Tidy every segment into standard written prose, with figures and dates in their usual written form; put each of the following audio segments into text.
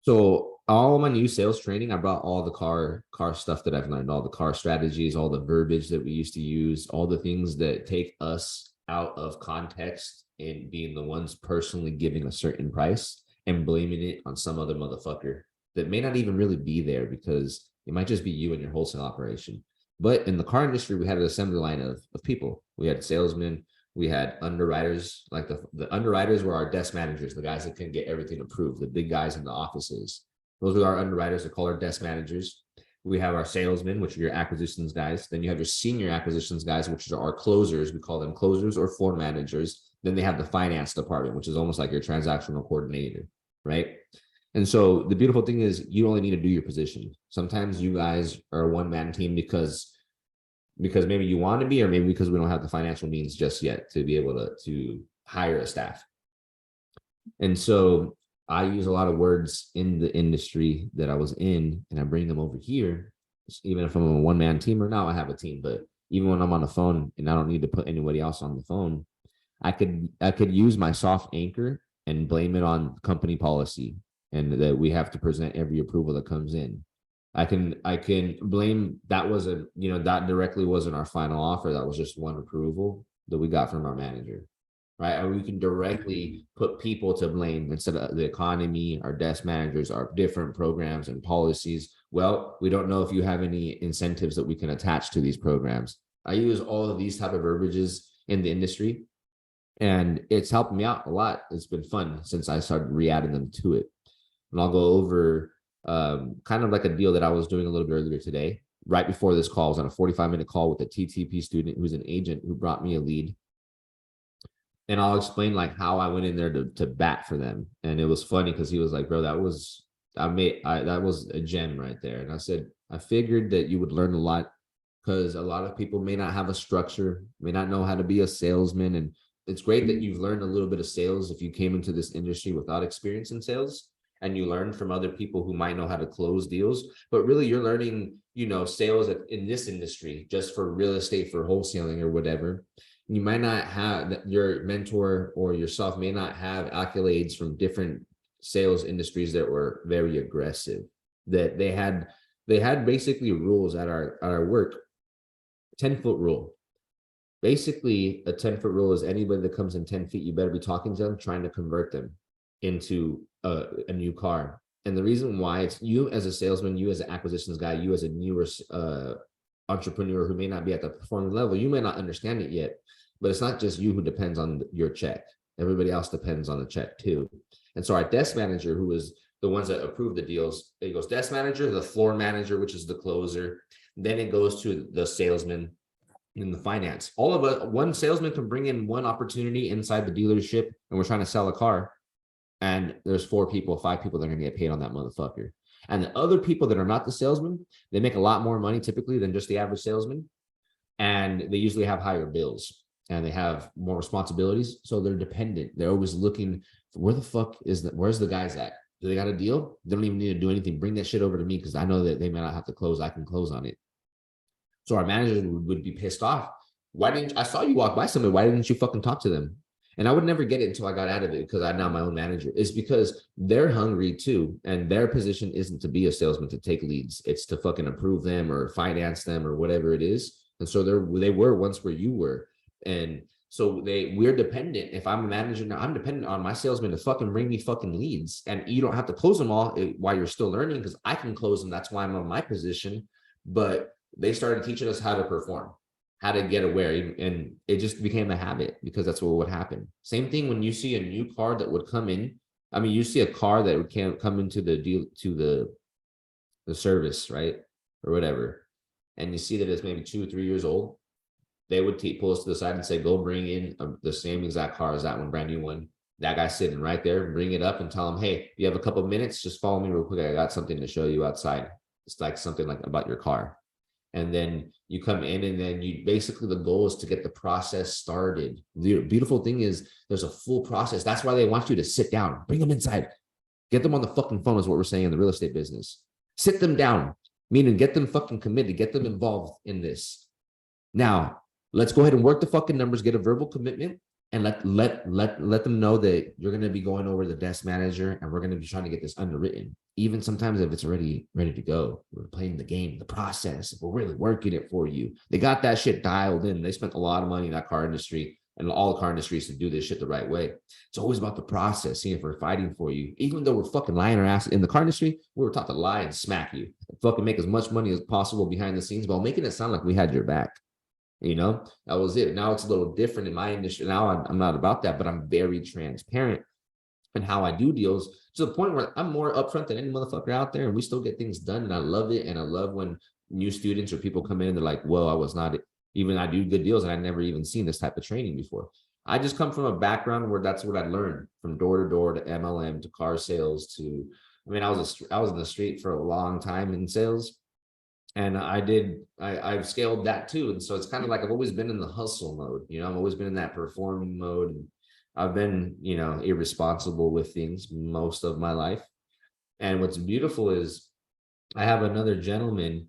So all my new sales training, I brought all the car stuff that I've learned, all the car strategies, all the verbiage that we used to use, all the things that take us out of context and being the ones personally giving a certain price and blaming it on some other motherfucker that may not even really be there because it might just be you and your wholesale operation. But in the car industry, we had an assembly line of people. We had salesmen, we had underwriters, like the underwriters were our desk managers, the guys that can get everything approved, the big guys in the offices. Those are our underwriters. They call our desk managers. We have our salesmen, which are your acquisitions guys. Then you have your senior acquisitions guys, which are our closers. We call them closers or floor managers. Then they have the finance department, which is almost like your transactional coordinator, right? And so the beautiful thing is you only need to do your position. Sometimes you guys are a one-man team because maybe you want to be, or maybe because we don't have the financial means just yet to be able to hire a staff. And so I use a lot of words in the industry that I was in, and I bring them over here. Even if I'm a one-man team, or now I have a team, but even when I'm on the phone and I don't need to put anybody else on the phone, I could use my soft anchor and blame it on company policy and that we have to present every approval that comes in. I can blame that wasn't, that directly wasn't our final offer. That was just one approval that we got from our manager, right? Or we can directly put people to blame instead of the economy, our desk managers, our different programs and policies. Well, we don't know if you have any incentives that we can attach to these programs. I use all of these type of verbiages in the industry, and it's helped me out a lot. It's been fun since I started re-adding them to it. And I'll go over kind of like a deal that I was doing a little bit earlier today. Right before this call, I was on a 45-minute call with a TTP student who's an agent who brought me a lead. And I'll explain like how I went in there to bat for them. And it was funny because he was like, bro, that was a gem right there. And I said, I figured that you would learn a lot because a lot of people may not have a structure, may not know how to be a salesman. And it's great that you've learned a little bit of sales if you came into this industry without experience in sales, and you learn from other people who might know how to close deals. But really you're learning, sales in this industry just for real estate, for wholesaling or whatever. You might not have, your mentor or yourself may not have accolades from different sales industries that were very aggressive, that they had basically rules at our work. 10-foot rule. Basically a 10-foot rule is anybody that comes in 10 feet, you better be talking to them, trying to convert them into a new car. And the reason why, it's you as a salesman, you as an acquisitions guy, you as a newer entrepreneur who may not be at the performing level, you may not understand it yet, but it's not just you who depends on your check. Everybody else depends on the check too. And so our desk manager, who is the ones that approve the deals, it goes desk manager, the floor manager, which is the closer. Then it goes to the salesman in the finance. All of us, one salesman can bring in one opportunity inside the dealership, and we're trying to sell a car. And there's 4 people, 5 people that are going to get paid on that motherfucker. And the other people that are not the salesman, they make a lot more money typically than just the average salesman. And they usually have higher bills and they have more responsibilities. So they're dependent. They're always looking for where's the guys at? Do they got a deal? They don't even need to do anything. Bring that shit over to me because I know that they may not have to close. I can close on it. So our managers would be pissed off. I saw you walk by somebody. Why didn't you fucking talk to them? And I would never get it until I got out of it because I'm now my own manager. It's because they're hungry too. And their position isn't to be a salesman to take leads. It's to fucking approve them or finance them or whatever it is. And so they were once where you were. And so we're dependent. If I'm a manager now, I'm dependent on my salesman to fucking bring me fucking leads. And you don't have to close them all while you're still learning because I can close them. That's why I'm on my position. But they started teaching us how to perform, how to get aware, and it just became a habit because that's what would happen. Same thing when you see a new car that would come in. I mean, you see a car that would come into the deal to the service, right, or whatever, and you see that it's maybe 2 or 3 years old. They would pull us to the side and say, "Go bring in the same exact car as that one, brand new one." That guy's sitting right there. Bring it up and tell him, "Hey, you have a couple of minutes? Just follow me real quick. I got something to show you outside." It's like something like about your car. And then you come in and then you basically, the goal is to get the process started. The beautiful thing is there's a full process. That's why they want you to sit down, bring them inside, get them on the fucking phone is what we're saying in the real estate business. Sit them down, meaning get them fucking committed, get them involved in this. Now, let's go ahead and work the fucking numbers, get a verbal commitment. and let them know that you're going to be going over the desk manager and we're going to be trying to get this underwritten. Even sometimes if it's already ready to go, we're playing the game, the process, we're really working it for you. They got that shit dialed in. They spent a lot of money in that car industry and all the car industries to do this shit the right way. It's always about the process, seeing if we're fighting for you. Even though we're fucking lying our ass in the car industry, we were taught to lie and smack you, and fucking make as much money as possible behind the scenes while making it sound like we had your back. That was it. Now it's a little different in my industry. Now I'm not about that, but I'm very transparent in how I do deals to the point where I'm more upfront than any motherfucker out there, and we still get things done. And I love it. And I love when new students or people come in and they're like, "Whoa, I was not even I do good deals, and I never even seen this type of training before." I just come from a background where that's what I learned from door to door to MLM to car sales to. I mean, I was in the street for a long time in sales. And I've scaled that too. And so it's kind of like I've always been in the hustle mode, I've always been in that performing mode. And I've been, irresponsible with things most of my life. And what's beautiful is I have another gentleman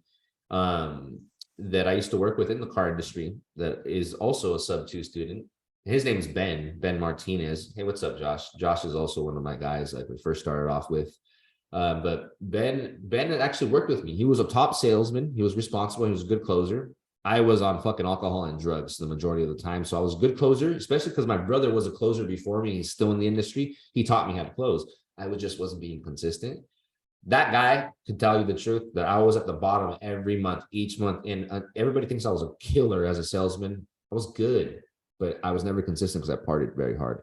that I used to work with in the car industry that is also a sub-2 student. His name's Ben Martinez. Hey, what's up, Josh? Josh is also one of my guys like we first started off with. But Ben had actually worked with me. He was a top salesman. He was responsible. He was a good closer. I was on fucking alcohol and drugs the majority of the time. So I was a good closer, especially because my brother was a closer before me. He's still in the industry. He taught me how to close. I just wasn't being consistent. That guy could tell you the truth that I was at the bottom every month, each month. And everybody thinks I was a killer as a salesman. I was good, but I was never consistent because I partied very hard.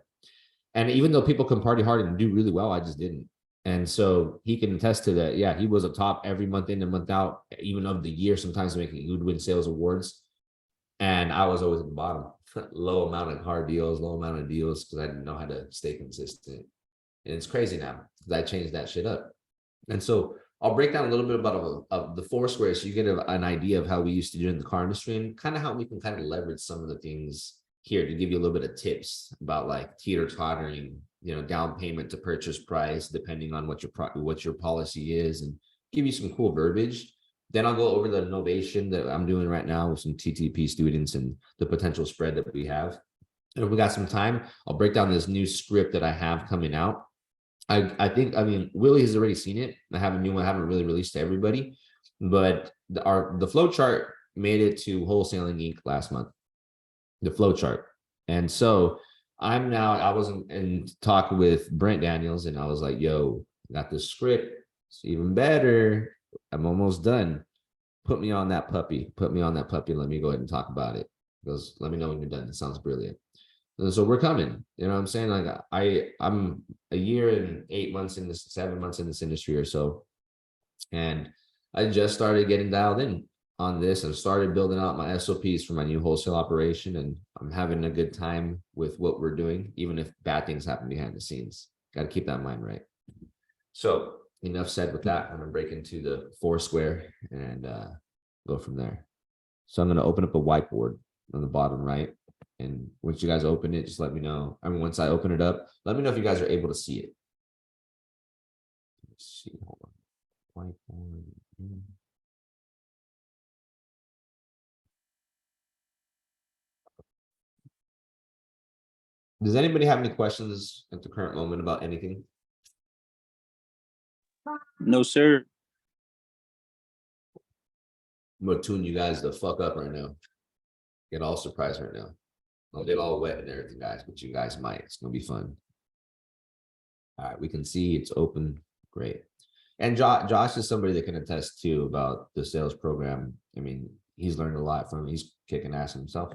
And even though people can party hard and do really well, I just didn't. And so he can attest to that. Yeah, he was a top every month in and month out, even of the year, sometimes making he would win sales awards. And I was always at the bottom, low amount of hard deals, low amount of deals because I didn't know how to stay consistent. And it's crazy now because I changed that shit up. And so I'll break down a little bit about the four squares so you get an idea of how we used to do in the car industry and kind of how we can kind of leverage some of the things here to give you a little bit of tips about like teeter-tottering, down payment to purchase price, depending on what your policy is, and give you some cool verbiage. Then I'll go over the Novation that I'm doing right now with some TTP students and the potential spread that we have. And if we got some time, I'll break down this new script that I have coming out. I think, Willie has already seen it. I have a new one I haven't really released to everybody, but the flow chart made it to Wholesaling Inc. last month, the flow chart. And so I was in talk with Brent Daniels and I was like, yo, got this script. It's even better. I'm almost done. Put me on that puppy. Let me go ahead and talk about it. He goes, let me know when you're done. It sounds brilliant. And so we're coming, what I'm saying? Like I'm a year and 8 months in this, 7 months in this industry or so. And I just started getting dialed in on this and started building out my SOPs for my new wholesale operation. And I'm having a good time with what we're doing, even if bad things happen behind the scenes. Got to keep that in mind, right? So enough said with that. I'm going to break into the four square and go from there. So I'm going to open up a whiteboard on the bottom right. And once you guys open it, just let me know. Once I open it up, let me know if you guys are able to see it. Let's see. Hold on. Whiteboard. Does anybody have any questions at the current moment about anything? No, sir. I'm gonna tune you guys the fuck up right now. Get all surprised right now. I'll get all wet and everything, guys, but you guys might. It's gonna be fun. All right, we can see it's open. Great. And Josh is somebody that can attest too about the sales program. He's learned a lot from it. He's kicking ass himself.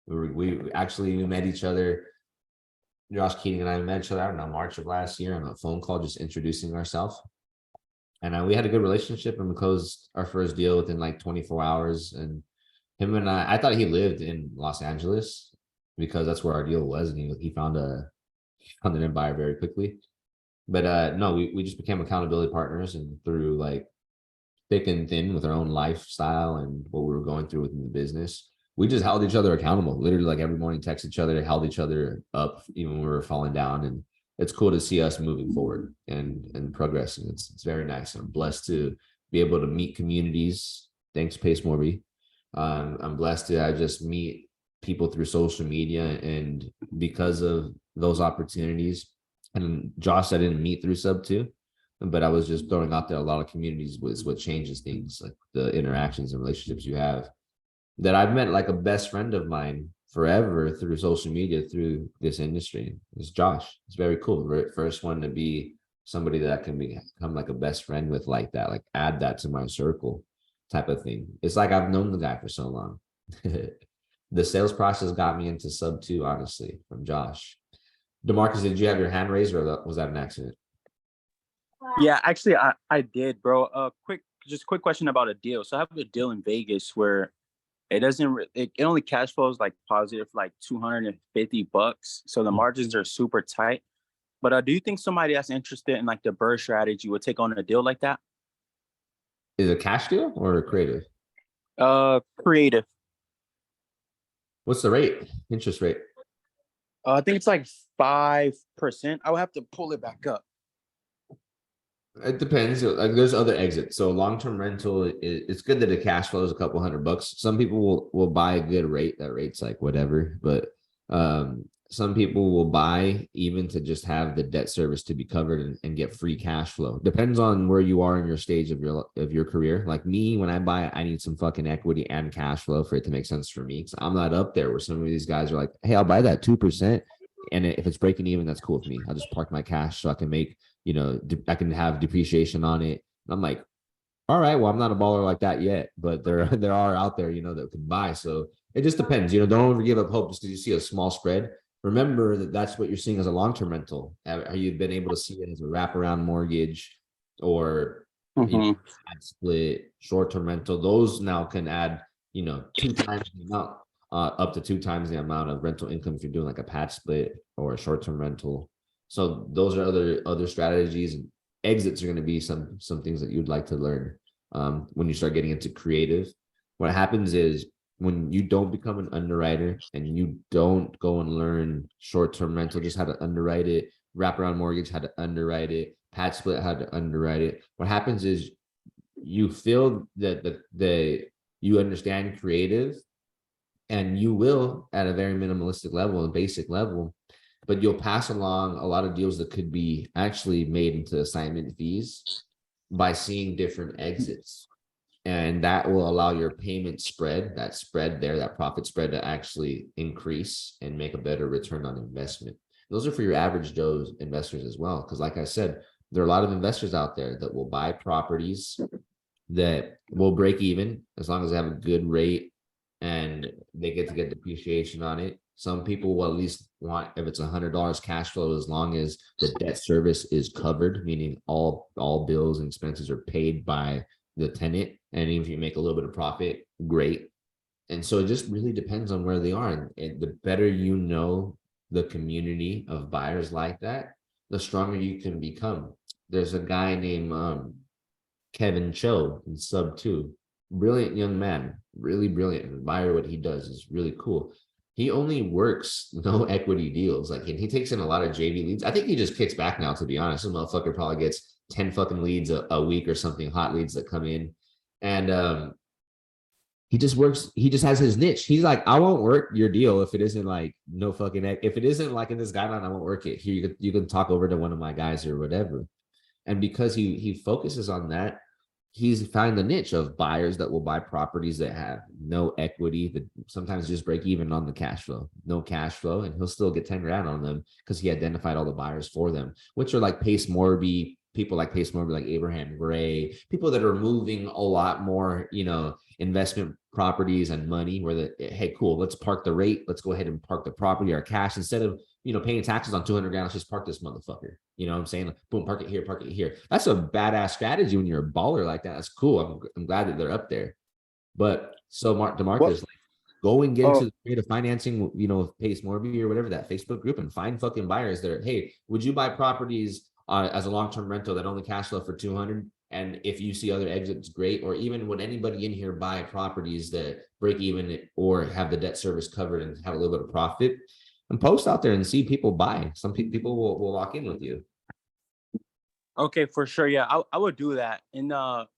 We actually met each other. Josh Keating and I met each other, I don't know, March of last year on a phone call, just introducing ourselves. And we had a good relationship and we closed our first deal within like 24 hours. And him and I thought he lived in Los Angeles because that's where our deal was. And he found an buyer very quickly. But no, we just became accountability partners, and through like thick and thin with our own lifestyle and what we were going through within the business, we just held each other accountable. Literally, like every morning, text each other, held each other up, even when we were falling down. And it's cool to see us moving forward and progressing. It's very nice. I'm blessed to be able to meet communities. Thanks, Pace Morby. I'm blessed to just meet people through social media, and because of those opportunities, and Josh, I didn't meet through Sub 2, but I was just throwing out there, a lot of communities was what changes things, like the interactions and relationships you have, that I've met like a best friend of mine forever through social media, through this industry. It's Josh. It's very cool. First one to be somebody that I can become like a best friend with, like that, like add that to my circle type of thing. It's like I've known the guy for so long. The sales process got me into Sub 2, honestly, from Josh. DeMarcus, did you have your hand raised, or was that an accident? Yeah, actually, I did, bro. Quick question about a deal. So I have a deal in Vegas where it doesn't, it only cash flows like positive, like $250. So the margins are super tight. But do you think somebody that's interested in like the bird strategy would take on a deal like that? Is it a cash deal or a creative? Creative. What's the rate? Interest rate? I think it's like 5%. I would have to pull it back up. It depends. Like there's other exits. So long-term rental, it's good that the cash flow is a couple $100. Some people will buy a good rate. That rate's like whatever, but some people will buy even to just have the debt service to be covered and get free cash flow. Depends on where you are in your stage of your career. Like me, when I buy it, I need some fucking equity and cash flow for it to make sense for me. So I'm not up there where some of these guys are like, hey, I'll buy that 2%. And if it's breaking even, that's cool with me. I'll just park my cash so I can make, I can have depreciation on it. And I'm like, all right, well, I'm not a baller like that yet, but there are out there, that can buy. So it just depends. Don't ever give up hope just because you see a small spread. Remember that that's what you're seeing as a long-term rental. Have you been able to see it as a wraparound mortgage or split, short-term rental? Those now can add, 2 times the amount, up to 2 times the amount of rental income if you're doing like a pad split or a short-term rental. So those are other strategies, and exits are going to be some things that you'd like to learn when you start getting into creative. What happens is when you don't become an underwriter and you don't go and learn short-term rental, just how to underwrite it, wraparound mortgage, how to underwrite it, pad split, how to underwrite it. What happens is you feel that you understand creative, and you will at a very minimalistic level, a basic level, but you'll pass along a lot of deals that could be actually made into assignment fees by seeing different exits. And that will allow your payment spread, that profit spread, to actually increase and make a better return on investment. Those are for your average Joe's investors as well. Because like I said, there are a lot of investors out there that will buy properties that will break even as long as they have a good rate and they get to get depreciation on it. Some people will at least want, if it's $100 cash flow, as long as the debt service is covered, meaning all bills and expenses are paid by the tenant. And even if you make a little bit of profit, great. And so it just really depends on where they are. And the better you know the community of buyers like that, the stronger you can become. There's a guy named Kevin Cho in Sub 2. Brilliant young man, really brilliant. Admire what he does. Is really cool. He only works no equity deals. Like, and he takes in a lot of JV leads. I think he just kicks back now, to be honest. This motherfucker probably gets 10 fucking leads a week or something, hot leads that come in. And he just works, he just has his niche. He's like, I won't work your deal if it isn't like no fucking, if it isn't like in this guideline, I won't work it. Here, you can talk over to one of my guys or whatever. And because he focuses on that, he's found the niche of buyers that will buy properties that have no equity, that sometimes just break even on the cash flow, no cash flow, and he'll still get 10 grand on them because he identified all the buyers for them, which are like Pace Morby, people like Pace Morby, like Abraham Gray, people that are moving a lot more, investment properties and money where hey, cool, let's park the rate. Let's go ahead and park the property or cash instead of, paying taxes on 200 grand. Let's just park this motherfucker. You know what I'm saying? Like, boom, park it here, park it here. That's a badass strategy when you're a baller like that. That's cool. I'm glad that they're up there. But so DeMarcus, like, go and get into the creative financing, with Pace Morby or whatever, that Facebook group, and find fucking buyers that are, hey, would you buy properties as a long-term rental that only cash flow for 200? And if you see other exits, great. Or even would anybody in here buy properties that break even or have the debt service covered and have a little bit of profit? And post out there and see people buy. Some people will lock in with you. Okay, for sure. Yeah, I would do that. And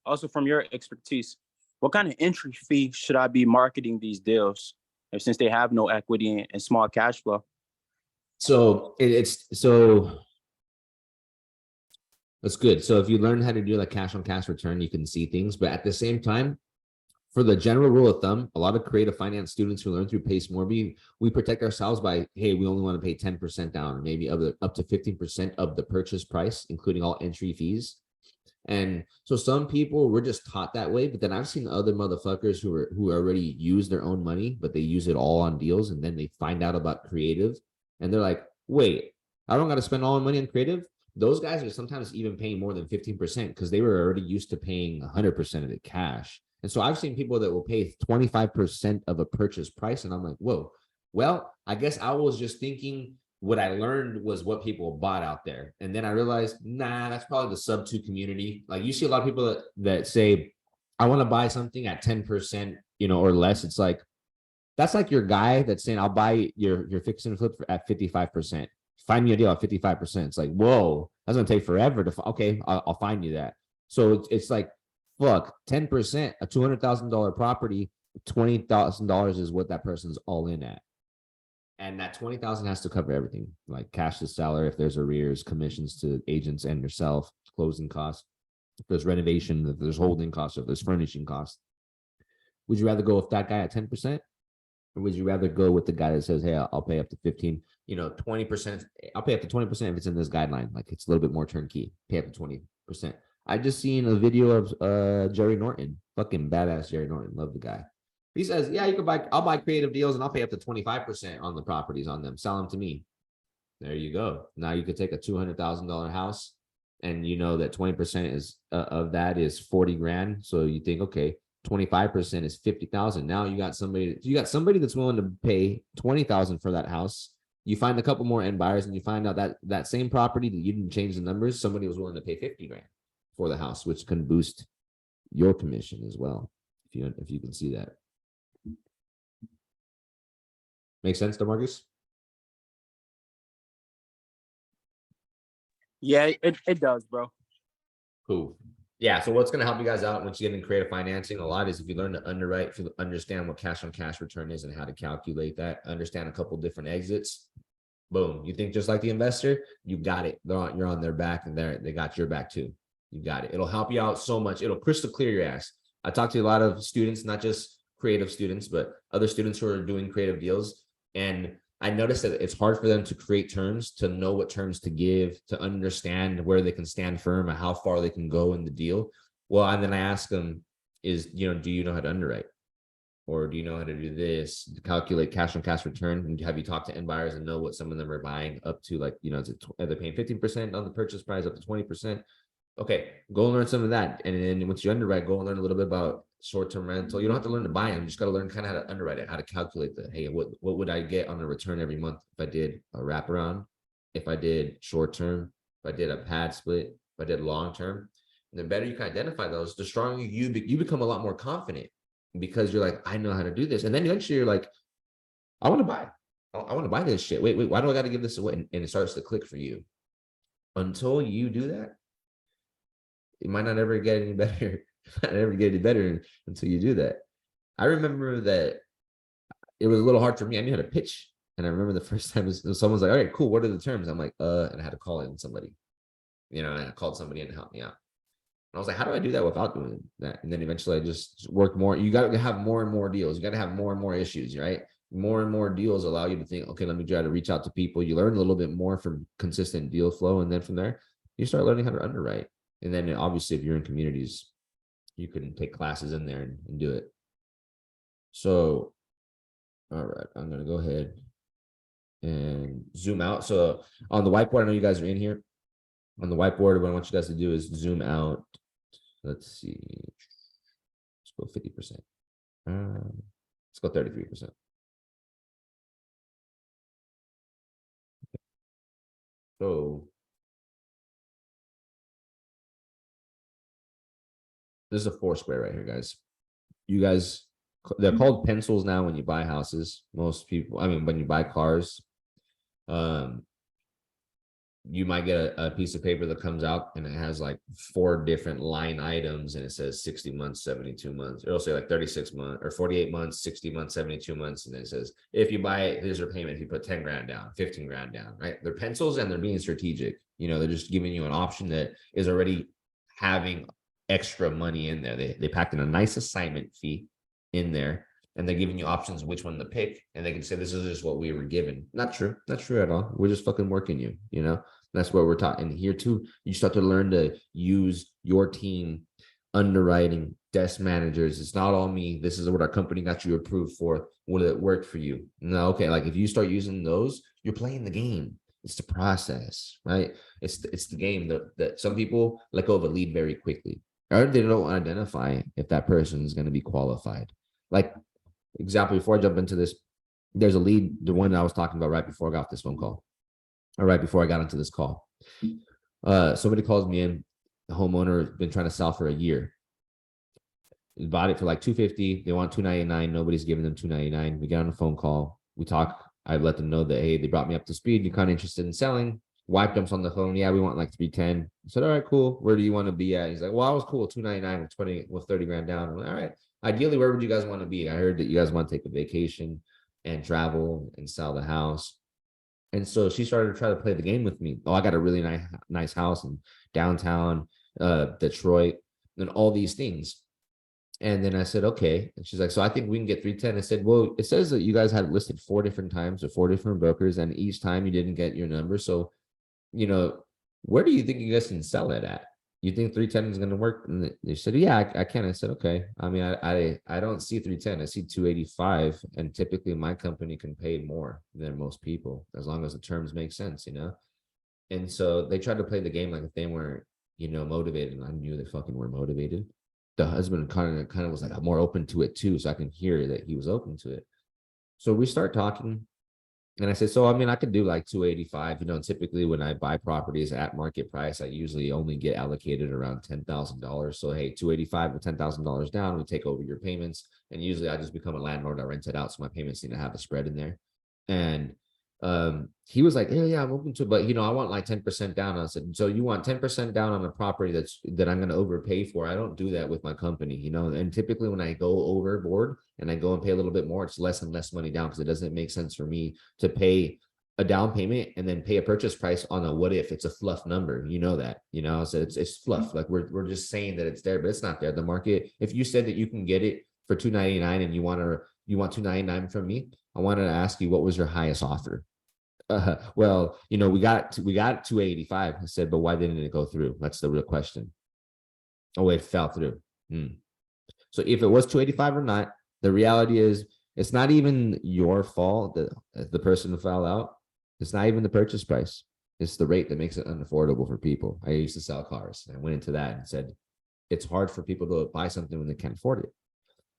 also from your expertise, what kind of entry fee should I be marketing these deals? since they have no equity and small cash flow. So so that's good. So if you learn how to do like cash on cash return, you can see things. But at the same time, for the general rule of thumb, a lot of creative finance students who learn through Pace Morby, we protect ourselves by, hey, we only want to pay 10% down, or maybe up to 15% of the purchase price, including all entry fees. And so some people were just taught that way, but then I've seen other motherfuckers who already use their own money, but they use it all on deals, and then they find out about creative, and they're like, wait, I don't got to spend all my money on creative. Those guys are sometimes even paying more than 15% because they were already used to paying 100% of it cash. And so I've seen people that will pay 25% of a purchase price, and I'm like, whoa. Well, I guess I was just thinking what I learned was what people bought out there. And then I realized, nah, that's probably the sub 2 community. Like you see a lot of people that say, I want to buy something at 10%, or less. It's like, that's like your guy that's saying, I'll buy your fix and flip at 55%. Find me a deal at 55%. It's like, whoa, that's going to take forever to, okay, I'll find you that. So it's like, fuck, 10%, a $200,000 property, $20,000 is what that person's all in at. And that 20,000 has to cover everything, like cash to seller, if there's arrears, commissions to agents and yourself, closing costs, if there's renovation, if there's holding costs, if there's furnishing costs. Would you rather go with that guy at 10%? Or would you rather go with the guy that says, hey, I'll pay up to 15, 20%, I'll pay up to 20% if it's in this guideline, like it's a little bit more turnkey, pay up to 20%. I just seen a video of Jerry Norton, fucking badass Jerry Norton, love the guy. He says, yeah, I'll buy creative deals and I'll pay up to 25% on the properties on them. Sell them to me. There you go. Now you could take a $200,000 house, and you know that 20% is of that is 40 grand. So you think, okay, 25% is 50,000. Now you got somebody that's willing to pay 20,000 for that house. You find a couple more end buyers, and you find out that same property that you didn't change the numbers, somebody was willing to pay 50 grand for the house, which can boost your commission as well. If you can see that. Make sense, DeMarcus? Yeah, it does, bro. Cool. Yeah, so what's going to help you guys out once you get in creative financing a lot is if you learn to underwrite, if you understand what cash on cash return is and how to calculate that, understand a couple different exits. Boom. You think just like the investor, you got it. You're on their back, and they got your back too. You got it. It'll help you out so much. It'll crystal clear your ass. I talk to a lot of students, not just creative students, but other students who are doing creative deals. And I noticed that it's hard for them to create terms, to know what terms to give, to understand where they can stand firm and how far they can go in the deal. Well, and then I ask them do you know how to underwrite? Or do you know how to do this, to calculate cash on cash return? And have you talked to end buyers and know what some of them are buying up to, like, are they paying 15% on the purchase price, up to 20%? Okay, go learn some of that. And then once you underwrite, go and learn a little bit about short-term rental. You don't have to learn to buy them. You just got to learn kind of how to underwrite it, how to calculate hey, what would I get on a return every month if I did a wraparound, if I did short-term, if I did a pad split, if I did long-term. And the better you can identify those, the stronger you become a lot more confident, because you're like, I know how to do this. And then eventually you're like, I want to buy. I want to buy this shit. Wait, why do I got to give this away? And it starts to click for you. Until you do that, it might not ever get any better. Might never get any better until you do that. I remember that it was a little hard for me. I knew how to pitch. And I remember the first time someone's like, all right, cool. What are the terms? I'm like, and I had to call in somebody. And I called somebody in to help me out. And I was like, how do I do that without doing that? And then eventually I just worked more. You got to have more and more deals. You got to have more and more issues, right? More and more deals allow you to think, okay, let me try to reach out to people. You learn a little bit more from consistent deal flow. And then from there, you start learning how to underwrite. And then obviously, if you're in communities, you can take classes in there and do it. So, all right, I'm going to go ahead and zoom out. So on the whiteboard, I know you guys are in here. On the whiteboard, what I want you guys to do is zoom out. Let's see. Let's go 50%. Let's go 33%. So this is a 4 square right here, guys. You guys, they're called pencils now when you buy houses. Most people, when you buy cars. you might get a piece of paper that comes out and it has like 4 different line items and it says 60 months, 72 months. It'll say like 36 months or 48 months, 60 months, 72 months. And then it says, if you buy it, here's your payment. If you put 10 grand down, 15 grand down, right? They're pencils and they're being strategic. They're just giving you an option that is already having extra money in there. They packed in a nice assignment fee in there, and they're giving you options which one to pick, and they can say this is just what we were given. Not true at all. We're just fucking working you. That's what we're taught. And here too, you start to learn to use your team, underwriting, desk managers. It's not all me. This is what our company got you approved for. Will it work for you? No, okay. Like if you start using those, you're playing the game. It's the process, right? It's the game that some people let go of a lead very quickly, or they don't identify if that person is going to be qualified. Like example, before I jump into this, there's a lead, the one I was talking about right before I got this phone call, or right before I got into this call. Somebody calls me in. The homeowner has been trying to sell for a year. He bought it for like $250. They want $299. Nobody's giving them $299. We get on a phone call. We talk. I let them know that, hey, they brought me up to speed. You're kind of interested in selling. Wife jumps on the phone. Yeah, we want like 310. I said, all right, cool. Where do you want to be at? He's like, well, I was cool. 299 with 30 grand down. I'm like, all right. Ideally, where would you guys want to be? I heard that you guys want to take a vacation and travel and sell the house. And so she started to try to play the game with me. Oh, I got a really nice house in downtown Detroit and all these things. And then I said, okay. And she's like, so I think we can get 310. I said, well, it says that you guys had it listed 4 different times with 4 different brokers, and each time you didn't get your number. So, where do you think you guys can sell it at? You think 310 is going to work? And they said, yeah, I can. I said, okay. I mean, I don't see 310. I see 285. And typically my company can pay more than most people as long as the terms make sense, And so they tried to play the game like if they weren't, motivated. And I knew they fucking were motivated. The husband kind of was like more open to it too. So I can hear that he was open to it. So we start talking. And I said, so, I mean, I could do like 285, typically when I buy properties at market price, I usually only get allocated around $10,000. So, hey, 285 with $10,000 down, we take over your payments. And usually I just become a landlord. I rent it out. So my payments need to have a spread in there. And he was like, yeah, I'm open to it, but I want like 10% down. I said, so you want 10% down on a property that I'm going to overpay for? I don't do that with my company, and typically when I go overboard and I go and pay a little bit more, it's less and less money down because it doesn't make sense for me to pay a down payment and then pay a purchase price on a what if. It's a fluff number, so it's fluff. Like we're just saying that it's there, but it's not there. The market, if you said that you can get it for $299 and you want $299 from me, I wanted to ask you, what was your highest offer? Well, we got 285. I said, but why didn't it go through? That's the real question. Oh, it fell through. So if it was 285 or not, the reality is it's not even your fault that the person fell out. It's not even the purchase price. It's the rate that makes it unaffordable for people. I used to sell cars, and I went into that and said, it's hard for people to buy something when they can't afford it.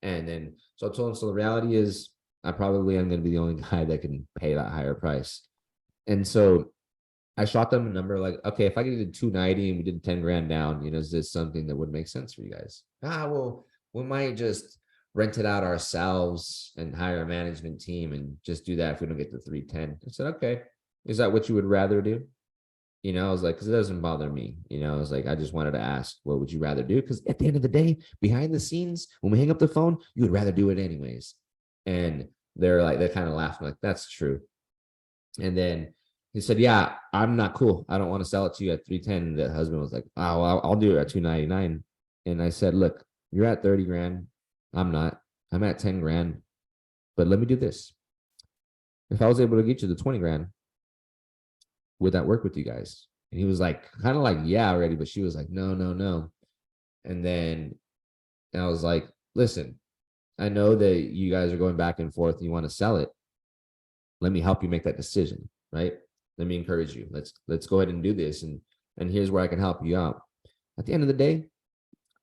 And then, so I told them, so the reality is I probably am going to be the only guy that can pay that higher price. And so I shot them a number like, okay, if I did 290 and we did 10 grand down, is this something that would make sense for you guys? Well, we might just rent it out ourselves and hire a management team and just do that if we don't get to 310. I said, okay, is that what you would rather do? I was like, because it doesn't bother me. I was like, I just wanted to ask, what would you rather do? Because at the end of the day, behind the scenes, when we hang up the phone, you would rather do it anyways. And they're kind of laughing like, that's true. And then he said, yeah, I'm not cool. I don't want to sell it to you at 310. The husband was like, oh, well, I'll do it at 299. And I said, look, you're at 30 grand. I'm not. I'm at 10 grand. But let me do this. If I was able to get you the 20 grand, would that work with you guys? And he was like, kind of like, yeah, already. But she was like, no. And then I was like, listen, I know that you guys are going back and forth and you want to sell it. Let me help you make that decision, right? Let me encourage you. Let's go ahead and do this. And here's where I can help you out. At the end of the day,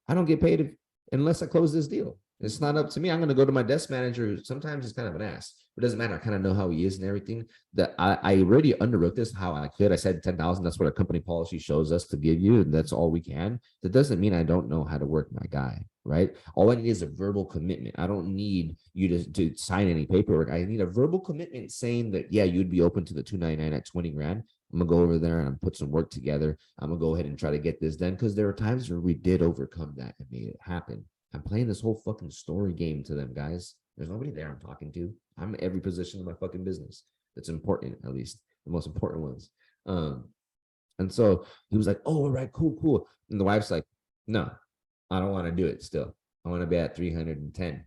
I don't get paid unless I close this deal. It's not up to me. I'm going to go to my desk manager, who sometimes is kind of an ass. It doesn't matter. I kind of know how he is and everything. That I already underwrote this how I could. I said 10,000. That's what our company policy shows us to give you, and that's all we can. That doesn't mean I don't know how to work my guy, right? All I need is a verbal commitment. I don't need you to sign any paperwork. I need a verbal commitment saying that, yeah, you'd be open to the 299 at 20 grand. I'm gonna go over there and put some work together. I'm gonna go ahead and try to get this done because there are times where we did overcome that and made it happen. I'm playing this whole fucking story game to them, guys. There's nobody there I'm talking to. I'm in every position of my fucking business. That's important, at least the most important ones. Um, and so he was like, "Oh, all right, cool, cool." And the wife's like, "No, I don't want to do it. Still, I want to be at 310."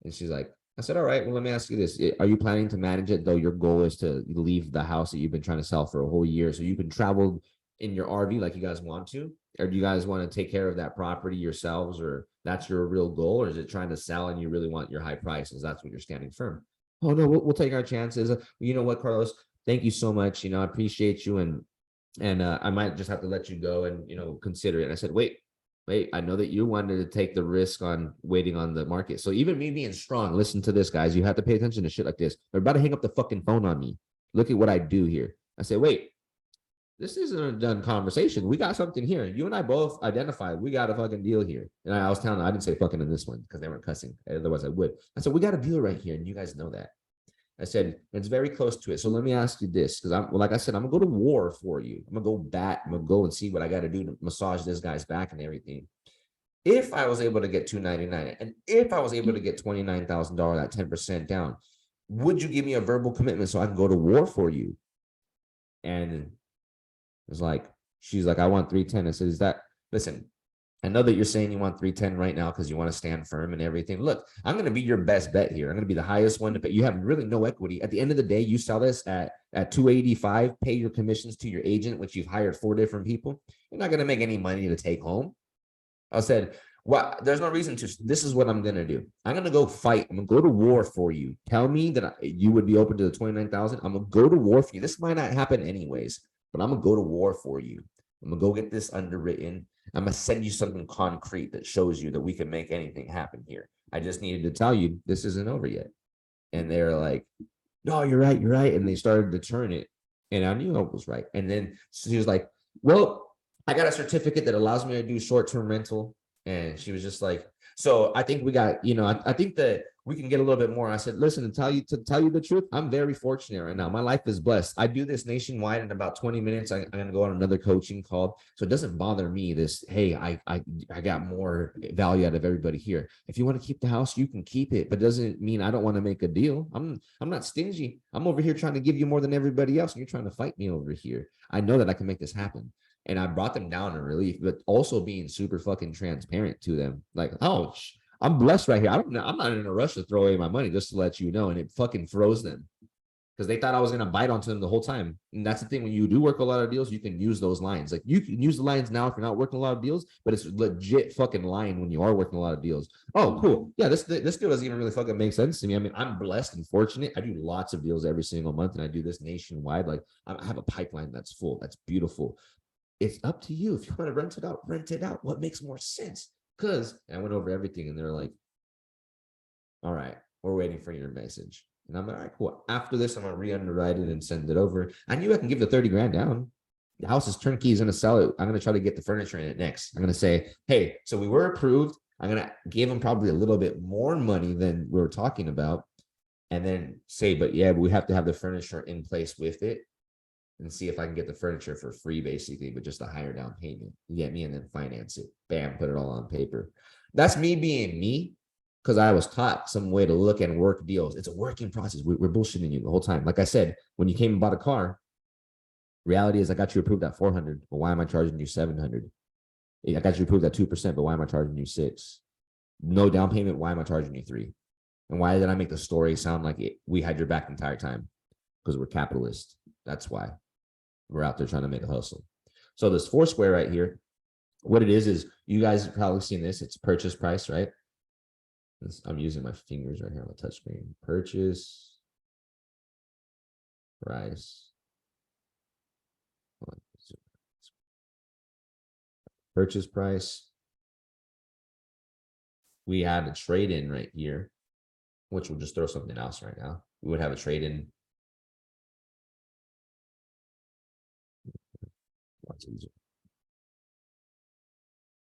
And she's like, I said, all right, well, let me ask you this. Are you planning to manage it, though your goal is to leave the house that you've been trying to sell for a whole year so you can travel in your RV like you guys want to? Or do you guys want to take care of that property yourselves, or that's your real goal? Or is it trying to sell and you really want your high prices? That's what you're standing firm. Oh, no, we'll take our chances. You know what, Carlos? Thank you so much. I appreciate you. And I might just have to let you go and, consider it. And I said, wait, I know that you wanted to take the risk on waiting on the market. So even me being strong, listen to this, guys. You have to pay attention to shit like this. They're about to hang up the fucking phone on me. Look at what I do here. I say, wait, this isn't a done conversation. We got something here. You and I both identified we got a fucking deal here. And I was telling them, I didn't say fucking in this one because they weren't cussing. Otherwise, I would. I said, we got a deal right here. And you guys know that. I said, it's very close to it. So let me ask you this, because like I said, I'm gonna go to war for you. I'm gonna go bat. I'm gonna go and see what I got to do to massage this guy's back and everything. If I was able to get $299 and if I was able to get $29,000 at 10% down, would you give me a verbal commitment so I can go to war for you? And it's like, she's like, I want 310. I said, listen, I know that you're saying you want 310 right now because you want to stand firm and everything. Look, I'm going to be your best bet here. I'm going to be the highest one to pay. You have really no equity. At the end of the day, you sell this at 285, pay your commissions to your agent, which you've hired 4 different people. You're not going to make any money to take home. I said, well, there's no reason to. This is what I'm going to do. I'm going to go fight. I'm going to go to war for you. Tell me that you would be open to the 29,000. I'm going to go to war for you. This might not happen anyways, but I'm going to go to war for you. I'm going to go get this underwritten. I'm going to send you something concrete that shows you that we can make anything happen here. I just needed to tell you this isn't over yet. And they're like, no, you're right. You're right. And they started to turn it. And I knew I was right. And then she was like, well, I got a certificate that allows me to do short-term rental. And she was just like, so I think we got, I think that we can get a little bit more. I said, listen, to tell you the truth, I'm very fortunate right now. My life is blessed. I do this nationwide in about 20 minutes. I'm going to go on another coaching call. So it doesn't bother me this, hey, I got more value out of everybody here. If you want to keep the house, you can keep it, but it doesn't mean I don't want to make a deal. I'm not stingy. I'm over here trying to give you more than everybody else. And you're trying to fight me over here. I know that I can make this happen. And I brought them down in relief, but also being super fucking transparent to them. Like, oh, I'm blessed right here. I'm not in a rush to throw away my money, just to let you know. And it fucking froze them because they thought I was going to bite onto them the whole time. And that's the thing. When you do work a lot of deals, you can use those lines. Like you can use the lines now if you're not working a lot of deals, but it's legit fucking line when you are working a lot of deals. Oh, cool. Yeah, this deal doesn't even really fucking make sense to me. I mean, I'm blessed and fortunate. I do lots of deals every single month, and I do this nationwide. Like I have a pipeline that's full. That's beautiful. It's up to you. If you want to rent it out, rent it out. What makes more sense? Because I went over everything and they're like, all right, we're waiting for your message. And I'm like, all right, cool. After this, I'm going to re-underwrite it and send it over. I knew I can give the 30 grand down. The house is turnkey. He's going to sell it. I'm going to try to get the furniture in it next. I'm going to say, hey, so we were approved. I'm going to give him probably a little bit more money than we were talking about. And then say, but yeah, we have to have the furniture in place with it. And see if I can get the furniture for free, basically, but just a higher down payment. You get me, and then finance it. Bam, put it all on paper. That's me being me, because I was taught some way to look and work deals. It's a working process. We're bullshitting you the whole time. Like I said, when you came and bought a car, reality is I got you approved at 400, but why am I charging you 700? I got you approved at 2%, but why am I charging you 6? No down payment, why am I charging you 3? And why did I make the story sound like we had your back the entire time? Because we're capitalists. That's why. We're out there trying to make a hustle. So this Foursquare right here, what it is you guys have probably seen this. It's purchase price, right? I'm using my fingers right here on the touch screen. Purchase price. Purchase price. We had a trade-in right here, which we'll just throw something else right now. We would have a trade-in.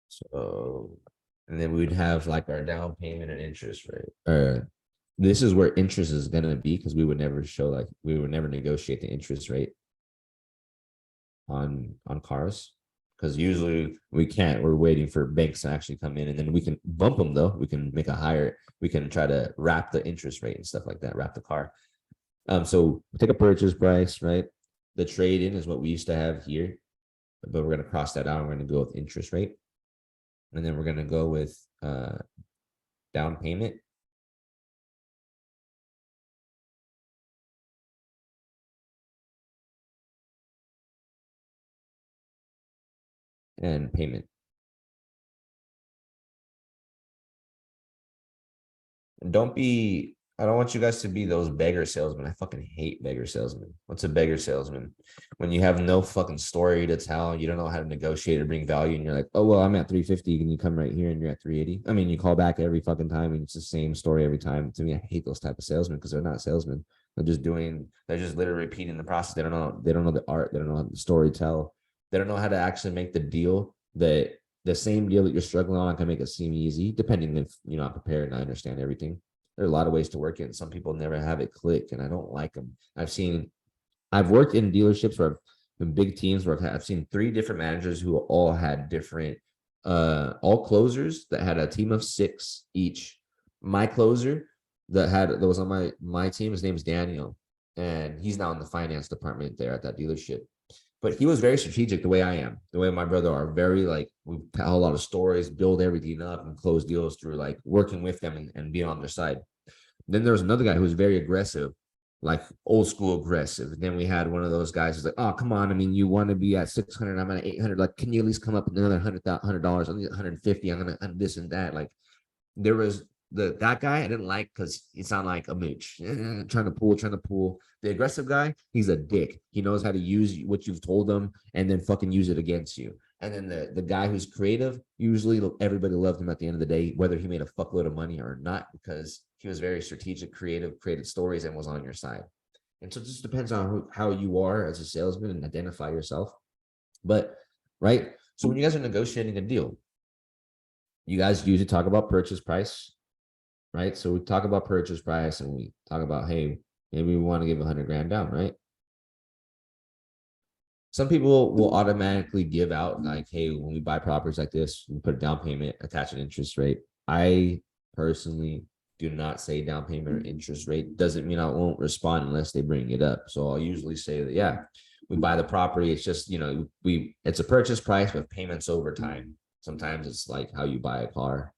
So, and then we'd have like our down payment and interest rate. This is where interest is gonna be because we would never negotiate the interest rate. on cars, because usually we can't. We're waiting for banks to actually come in, and then we can bump them though. We can make a higher. We can try to wrap the interest rate and stuff like that. Wrap the car. So take a purchase price, right? The trade in is what we used to have here, but we're gonna cross that out. We're gonna go with interest rate, and then we're gonna go with down payment. And payment. And don't be, I don't want you guys to be those beggar salesmen. I fucking hate beggar salesmen. What's a beggar salesman? When you have no fucking story to tell, you don't know how to negotiate or bring value, and you're like, oh, well, I'm at 350. Can you come right here and you're at 380? I mean, you call back every fucking time and it's the same story every time. To me, I hate those type of salesmen because they're not salesmen. They're just literally repeating the process. They don't know the art. They don't know how to story tell. They don't know how to actually make the deal that the same deal that you're struggling on. I can make it seem easy, depending if I'm prepared and I understand everything. There are a lot of ways to work it, and some people never have it click, and I don't like them. I've worked in dealerships where in big teams where I've seen 3 different managers who all had different, all closers that had a team of 6 each. My closer that was on my team, his name is Daniel, and he's now in the finance department there at that dealership. But he was very strategic the way I am, the way my brother are. Very like, we tell a lot of stories, build everything up, and close deals through like working with them and being on their side. Then there was another guy who was very aggressive, like old school aggressive. And then we had one of those guys who's like, oh, come on. I mean, you want to be at 600, I'm at 800. Like, can you at least come up with another $100? I need 150. I'm going to this and that. Like, there was that guy I didn't like because he sounded like a mooch, trying to pull. The aggressive guy, he's a dick. He knows how to use what you've told him and then fucking use it against you. And then the guy who's creative, usually everybody loved him at the end of the day, whether he made a fuckload of money or not, because he was very strategic, creative, created stories, and was on your side. And so it just depends on how you are as a salesman and identify yourself. But right, so when you guys are negotiating a deal, you guys usually talk about purchase price, right? So we talk about purchase price and we talk about, hey, maybe we want to give 100 grand down, right? Some people will automatically give out like, hey, when we buy properties like this, we put a down payment, attach an interest rate. I personally do not say down payment or interest rate. Doesn't mean I won't respond unless they bring it up. So I'll usually say that, yeah, we buy the property. It's just, it's a purchase price with payments over time. Sometimes it's like how you buy a car,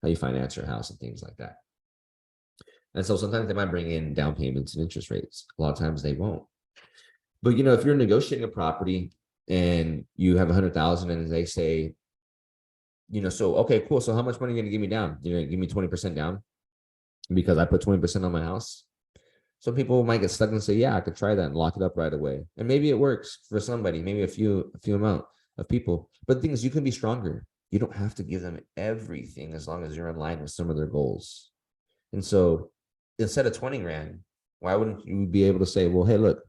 how you finance your house, and things like that. And so sometimes they might bring in down payments and interest rates. A lot of times they won't. But if you're negotiating a property and you have 100,000 and they say, so okay, cool. So how much money are you gonna give me down? You're gonna give me 20% down because I put 20% on my house. Some people might get stuck and say, yeah, I could try that and lock it up right away. And maybe it works for somebody, maybe a few amount of people. But the thing is, you can be stronger. You don't have to give them everything as long as you're in line with some of their goals. And so instead of 20 grand, why wouldn't you be able to say, well, hey, look,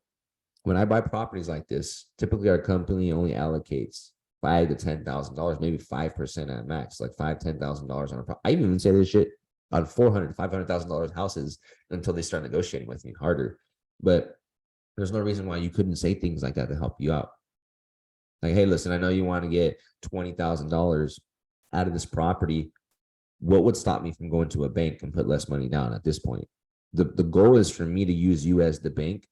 when I buy properties like this, typically our company only allocates $5,000 to $10,000, maybe 5% at max, like $10,000 on a property. I even say this shit on $400,000 to $500,000 houses until they start negotiating with me harder. But there's no reason why you couldn't say things like that to help you out. Like, hey, listen, I know you want to get $20,000 out of this property. What would stop me from going to a bank and put less money down at this point? The goal is for me to use you as the bank.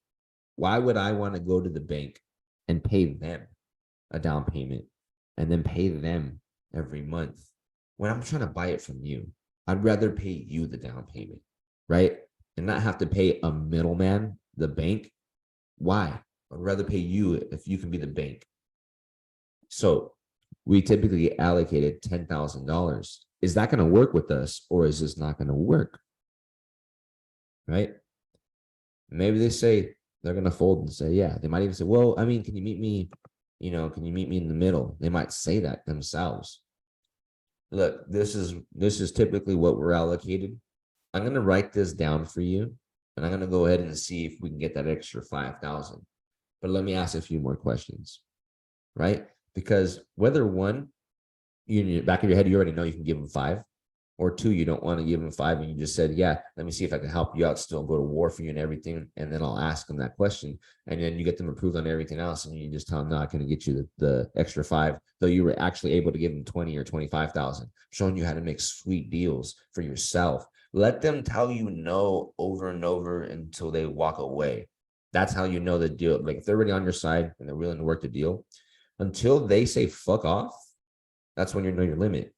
Why would I want to go to the bank and pay them a down payment and then pay them every month when I'm trying to buy it from you? I'd rather pay you the down payment, right? And not have to pay a middleman, the bank. Why? I'd rather pay you if you can be the bank. So we typically allocated $10,000. Is that going to work with us, or is this not going to work? Right? Maybe they say they're going to fold and say, yeah. They might even say, well, I mean, can you meet me? Can you meet me in the middle? They might say that themselves. Look, this is typically what we're allocated. I'm going to write this down for you, and I'm going to go ahead and see if we can get that extra 5,000. But let me ask a few more questions, right? Because whether one, you in the back of your head, you already know you can give them 5. Or two, you don't want to give them 5 and you just said, yeah, let me see if I can help you out, still go to war for you and everything. And then I'll ask them that question. And then you get them approved on everything else. And you just tell them, no, I can get you the extra 5, though you were actually able to give them 20 or 25,000, showing you how to make sweet deals for yourself. Let them tell you no over and over until they walk away. That's how you know the deal. Like if they're already on your side and they're willing to work the deal, until they say fuck off, that's when you know your limit.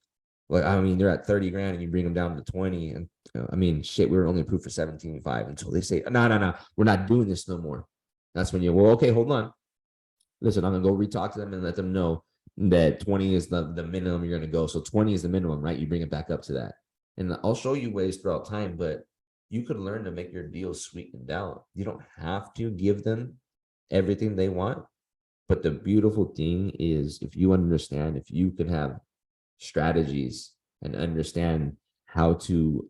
Like, I mean, they're at 30 grand and you bring them down to 20. And I mean, shit, we were only approved for 17.5 until they say, no, we're not doing this no more. That's when well, okay, hold on. Listen, I'm going to go re-talk to them and let them know that 20 is the minimum you're going to go. So 20 is the minimum, right? You bring it back up to that. And I'll show you ways throughout time, but you could learn to make your deals sweetened out. You don't have to give them everything they want. But the beautiful thing is if you understand, if you can have strategies and understand how to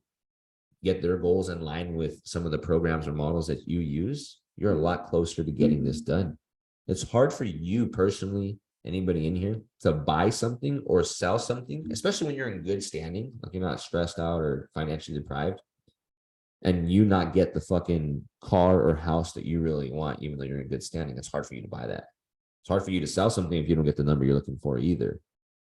get their goals in line with some of the programs or models that you use, you're a lot closer to getting this done. It's hard for you personally, anybody in here, to buy something or sell something, especially when you're in good standing, like you're not stressed out or financially deprived, and you not get the fucking car or house that you really want, even though you're in good standing. It's hard for you to buy that. It's hard for you to sell something if you don't get the number you're looking for either,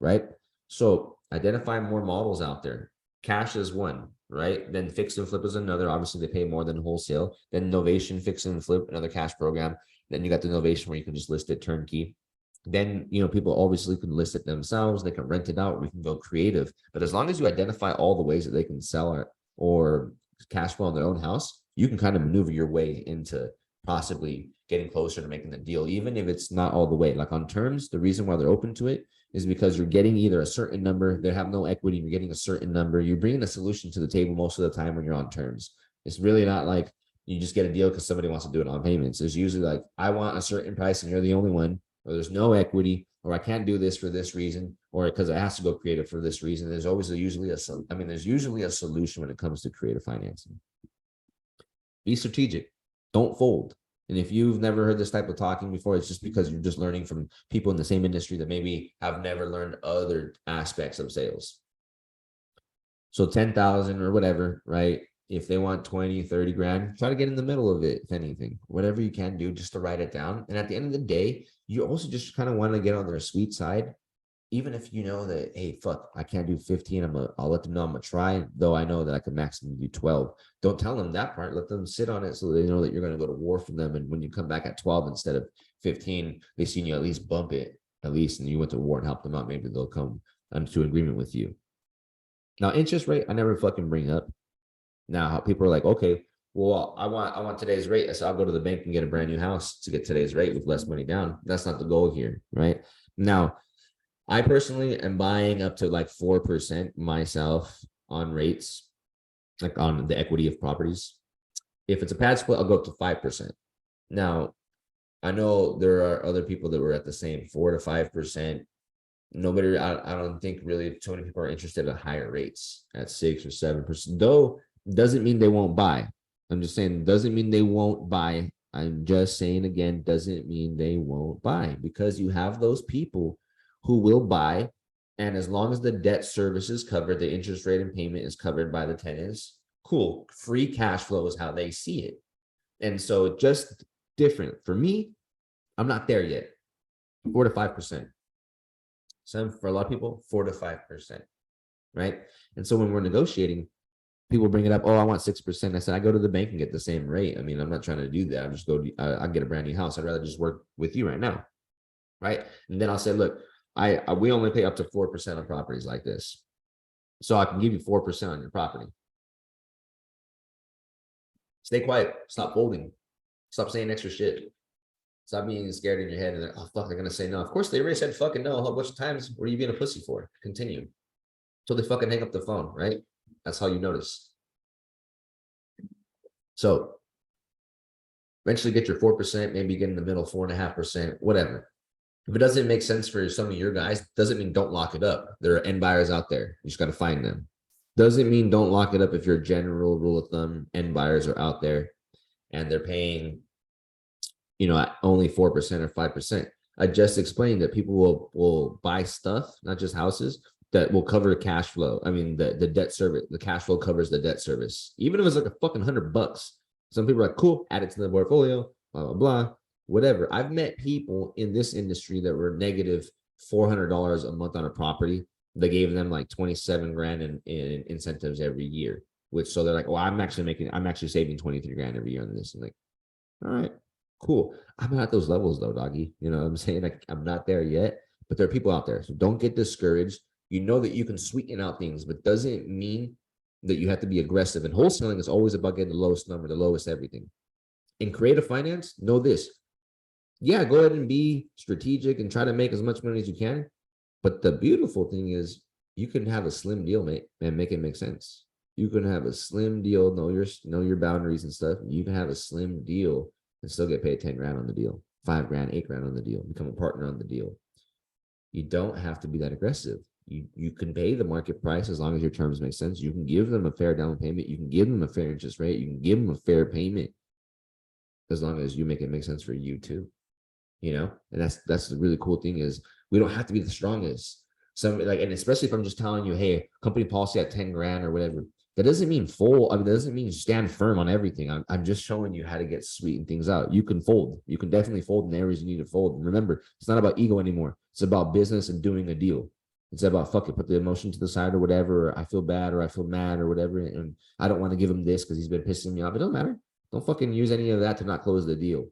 right? So identify more models out there. Cash is one, right? Then fix and flip is another. Obviously, they pay more than wholesale. Then Novation, fix and flip, another cash program. Then you got the Novation where you can just list it turnkey. Then, people obviously can list it themselves. They can rent it out. We can go creative. But as long as you identify all the ways that they can sell it or cash flow in their own house, you can kind of maneuver your way into possibly getting closer to making the deal, even if it's not all the way. Like on terms, the reason why they're open to it is because you're getting either a certain number, they have no equity, you're getting a certain number, you're bringing a solution to the table most of the time when you're on terms. It's really not like you just get a deal because somebody wants to do it on payments. There's usually like, I want a certain price and you're the only one, or there's no equity, or I can't do this for this reason, or because it has to go creative for this reason. There's always usually a solution when it comes to creative financing. Be strategic. Don't fold. And if you've never heard this type of talking before, it's just because you're just learning from people in the same industry that maybe have never learned other aspects of sales. So 10,000 or whatever, right? If they want 20, 30 grand, try to get in the middle of it, if anything, whatever you can do just to write it down. And at the end of the day, you also just kind of want to get on their sweet side. Even if you know that, hey, fuck, I can't do 15, I'll let them know I'm gonna try, though I know that I can maximum do 12. Don't tell them that part. Let them sit on it so they know that you're gonna go to war for them. And when you come back at 12 instead of 15, they seen you at least bump it, at least, and you went to war and help them out. Maybe they'll come to agreement with you. Now, interest rate, I never fucking bring up. Now, how people are like, okay, well, I want today's rate, so I'll go to the bank and get a brand new house to get today's rate with less money down. That's not the goal here, right? Now, I personally am buying up to like 4% myself on rates, like on the equity of properties. If it's a pad split, I'll go up to 5%. Now, I know there are other people that were at the same 4 to 5%. Nobody, I don't think really too many people are interested at higher rates at 6 or 7%. Though, doesn't mean they won't buy. I'm just saying, doesn't mean they won't buy. I'm just saying again, doesn't mean they won't buy, because you have those people who will buy. And as long as the debt service is covered, the interest rate and payment is covered by the tenants, cool. Free cash flow is how they see it. And so just different. For me, I'm not there yet. 4 to 5%. Some, for a lot of people, 4 to 5%, right? And so when we're negotiating, people bring it up, oh, I want 6%. I said, I go to the bank and get the same rate. I mean, I'm not trying to do that. I'm just I get a brand new house. I'd rather just work with you right now, right? And then I'll say, look, we only pay up to 4% on properties like this. So I can give you 4% on your property. Stay quiet. Stop folding. Stop saying extra shit. Stop being scared in your head and oh fuck, they're gonna say no. Of course they already said fucking no. How much times were you being a pussy for? Continue. So they fucking hang up the phone, right? That's how you notice. So eventually get your 4%, maybe get in the middle, 4.5%, whatever. If it doesn't make sense for some of your guys, doesn't mean don't lock it up. There are end buyers out there. You just got to find them. Doesn't mean don't lock it up if your general rule of thumb end buyers are out there and they're paying, only 4% or 5%. I just explained that people will buy stuff, not just houses, that will cover cash flow. I mean, the debt service, the cash flow covers the debt service. Even if it's like a fucking $100. Some people are like, cool, add it to the portfolio, blah, blah, blah, whatever. I've met people in this industry that were negative $400 a month on a property. They gave them like 27 grand in incentives every year, which so they're like, well, I'm actually saving 23 grand every year on this. I'm like, all right, cool. I'm not at those levels though, doggy. You know what I'm saying? Like, I'm not there yet, but there are people out there. So don't get discouraged. You know that you can sweeten out things, but doesn't mean that you have to be aggressive. And wholesaling is always about getting the lowest number, the lowest everything. In creative finance, know this. Yeah, go ahead and be strategic and try to make as much money as you can. But the beautiful thing is you can have a slim deal, mate, and make it make sense. You can have a slim deal, know your boundaries and stuff. You can have a slim deal and still get paid 10 grand on the deal, 5 grand, 8 grand on the deal, become a partner on the deal. You don't have to be that aggressive. You can pay the market price as long as your terms make sense. You can give them a fair down payment. You can give them a fair interest rate. You can give them a fair payment as long as you make it make sense for you too. You know, and that's the really cool thing is we don't have to be the strongest. Some like, and especially if I'm just telling you, hey, company policy at 10 grand or whatever, that doesn't mean fold. I mean, that doesn't mean stand firm on everything. I'm just showing you how to get sweeten things out. You can fold. You can definitely fold in the areas you need to fold. And remember, it's not about ego anymore. It's about business and doing a deal. It's about fuck it, put the emotion to the side or whatever. Or I feel bad or I feel mad or whatever. And I don't want to give him this because he's been pissing me off. It don't matter. Don't fucking use any of that to not close the deal.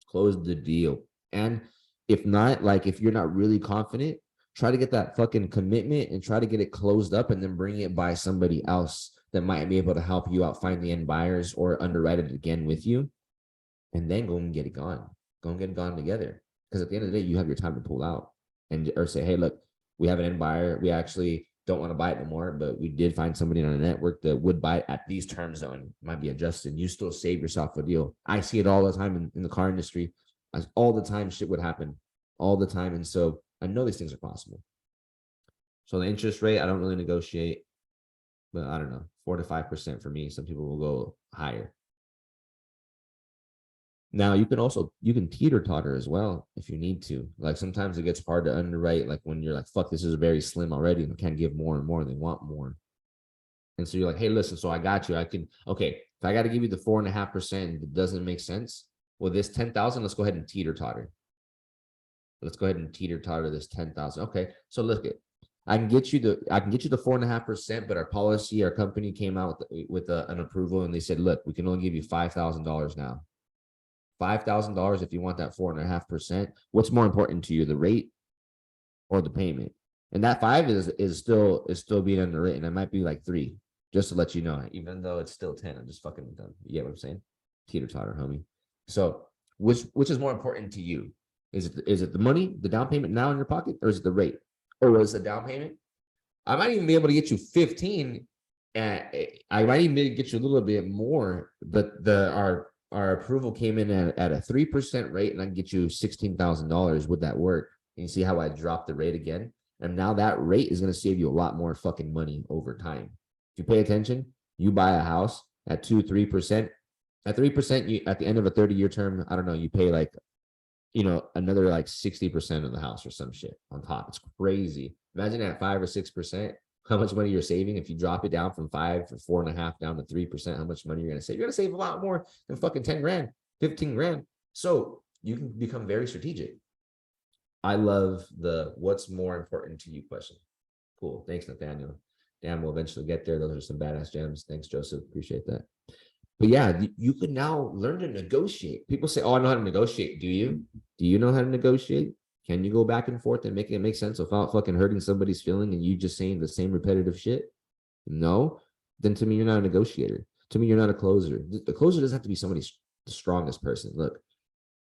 Close the deal. And if not, like if you're not really confident, try to get that fucking commitment and try to get it closed up and then bring it by somebody else that might be able to help you out find the end buyers or underwrite it again with you. And then go and get it gone. Go and get it gone together. Because at the end of the day, you have your time to pull out and or say, hey, look, we have an end buyer. We actually don't want to buy it anymore, but we did find somebody on a network that would buy it at these terms though, and might be adjusted. You still save yourself a deal. I see it all the time in the car industry. All the time shit would happen all the time. And so I know these things are possible. So the interest rate, I don't really negotiate, but I don't know, 4 to 5% for me. Some people will go higher. Now you can teeter totter as well if you need to. Like sometimes it gets hard to underwrite, like when you're like, fuck, this is very slim already and can't give more and more. They want more. And so you're like, hey, listen, so I got you. Okay, if I got to give you the 4.5%, it doesn't make sense. Well, this 10,000, let's go ahead and teeter totter. Let's go ahead and teeter totter this 10,000. Okay, so look at, I can get you the 4.5%, but our policy, our company came out with an approval and they said, look, we can only give you $5,000 now. $5,000 if you want that 4.5%. What's more important to you, the rate or the payment? And that 5 is still being underwritten. It might be like 3, just to let you know. Even though it's still 10, I'm just fucking done. You get what I'm saying? Teeter totter, homie. So which is more important to you? Is it the money, the down payment now in your pocket, or is it the rate? Or is it the down payment? I might even be able to get you 15, and I might even be able to get you a little bit more, but our approval came in at a 3% rate, and I can get you $16,000. Would that work? And you see how I dropped the rate again? And now that rate is going to save you a lot more fucking money over time. If you pay attention, you buy a house at 2-3%. At 3%, you at the end of a 30-year term, I don't know, you pay like, another like 60% of the house or some shit on top. It's crazy. Imagine at 5 or 6%, how much money you're saving if you drop it down from 5 or 4.5 down to 3%, how much money you're going to save. You're going to save a lot more than fucking 10 grand, 15 grand. So you can become very strategic. I love the what's more important to you question. Cool. Thanks, Nathaniel. Damn, we'll eventually get there. Those are some badass gems. Thanks, Joseph. Appreciate that. But yeah, you can now learn to negotiate. People say, oh, I know how to negotiate. Do you? Do you know how to negotiate? Can you go back and forth and make it make sense without fucking hurting somebody's feeling and you just saying the same repetitive shit? No? Then to me, you're not a negotiator. To me, you're not a closer. The closer doesn't have to be somebody's the strongest person. Look,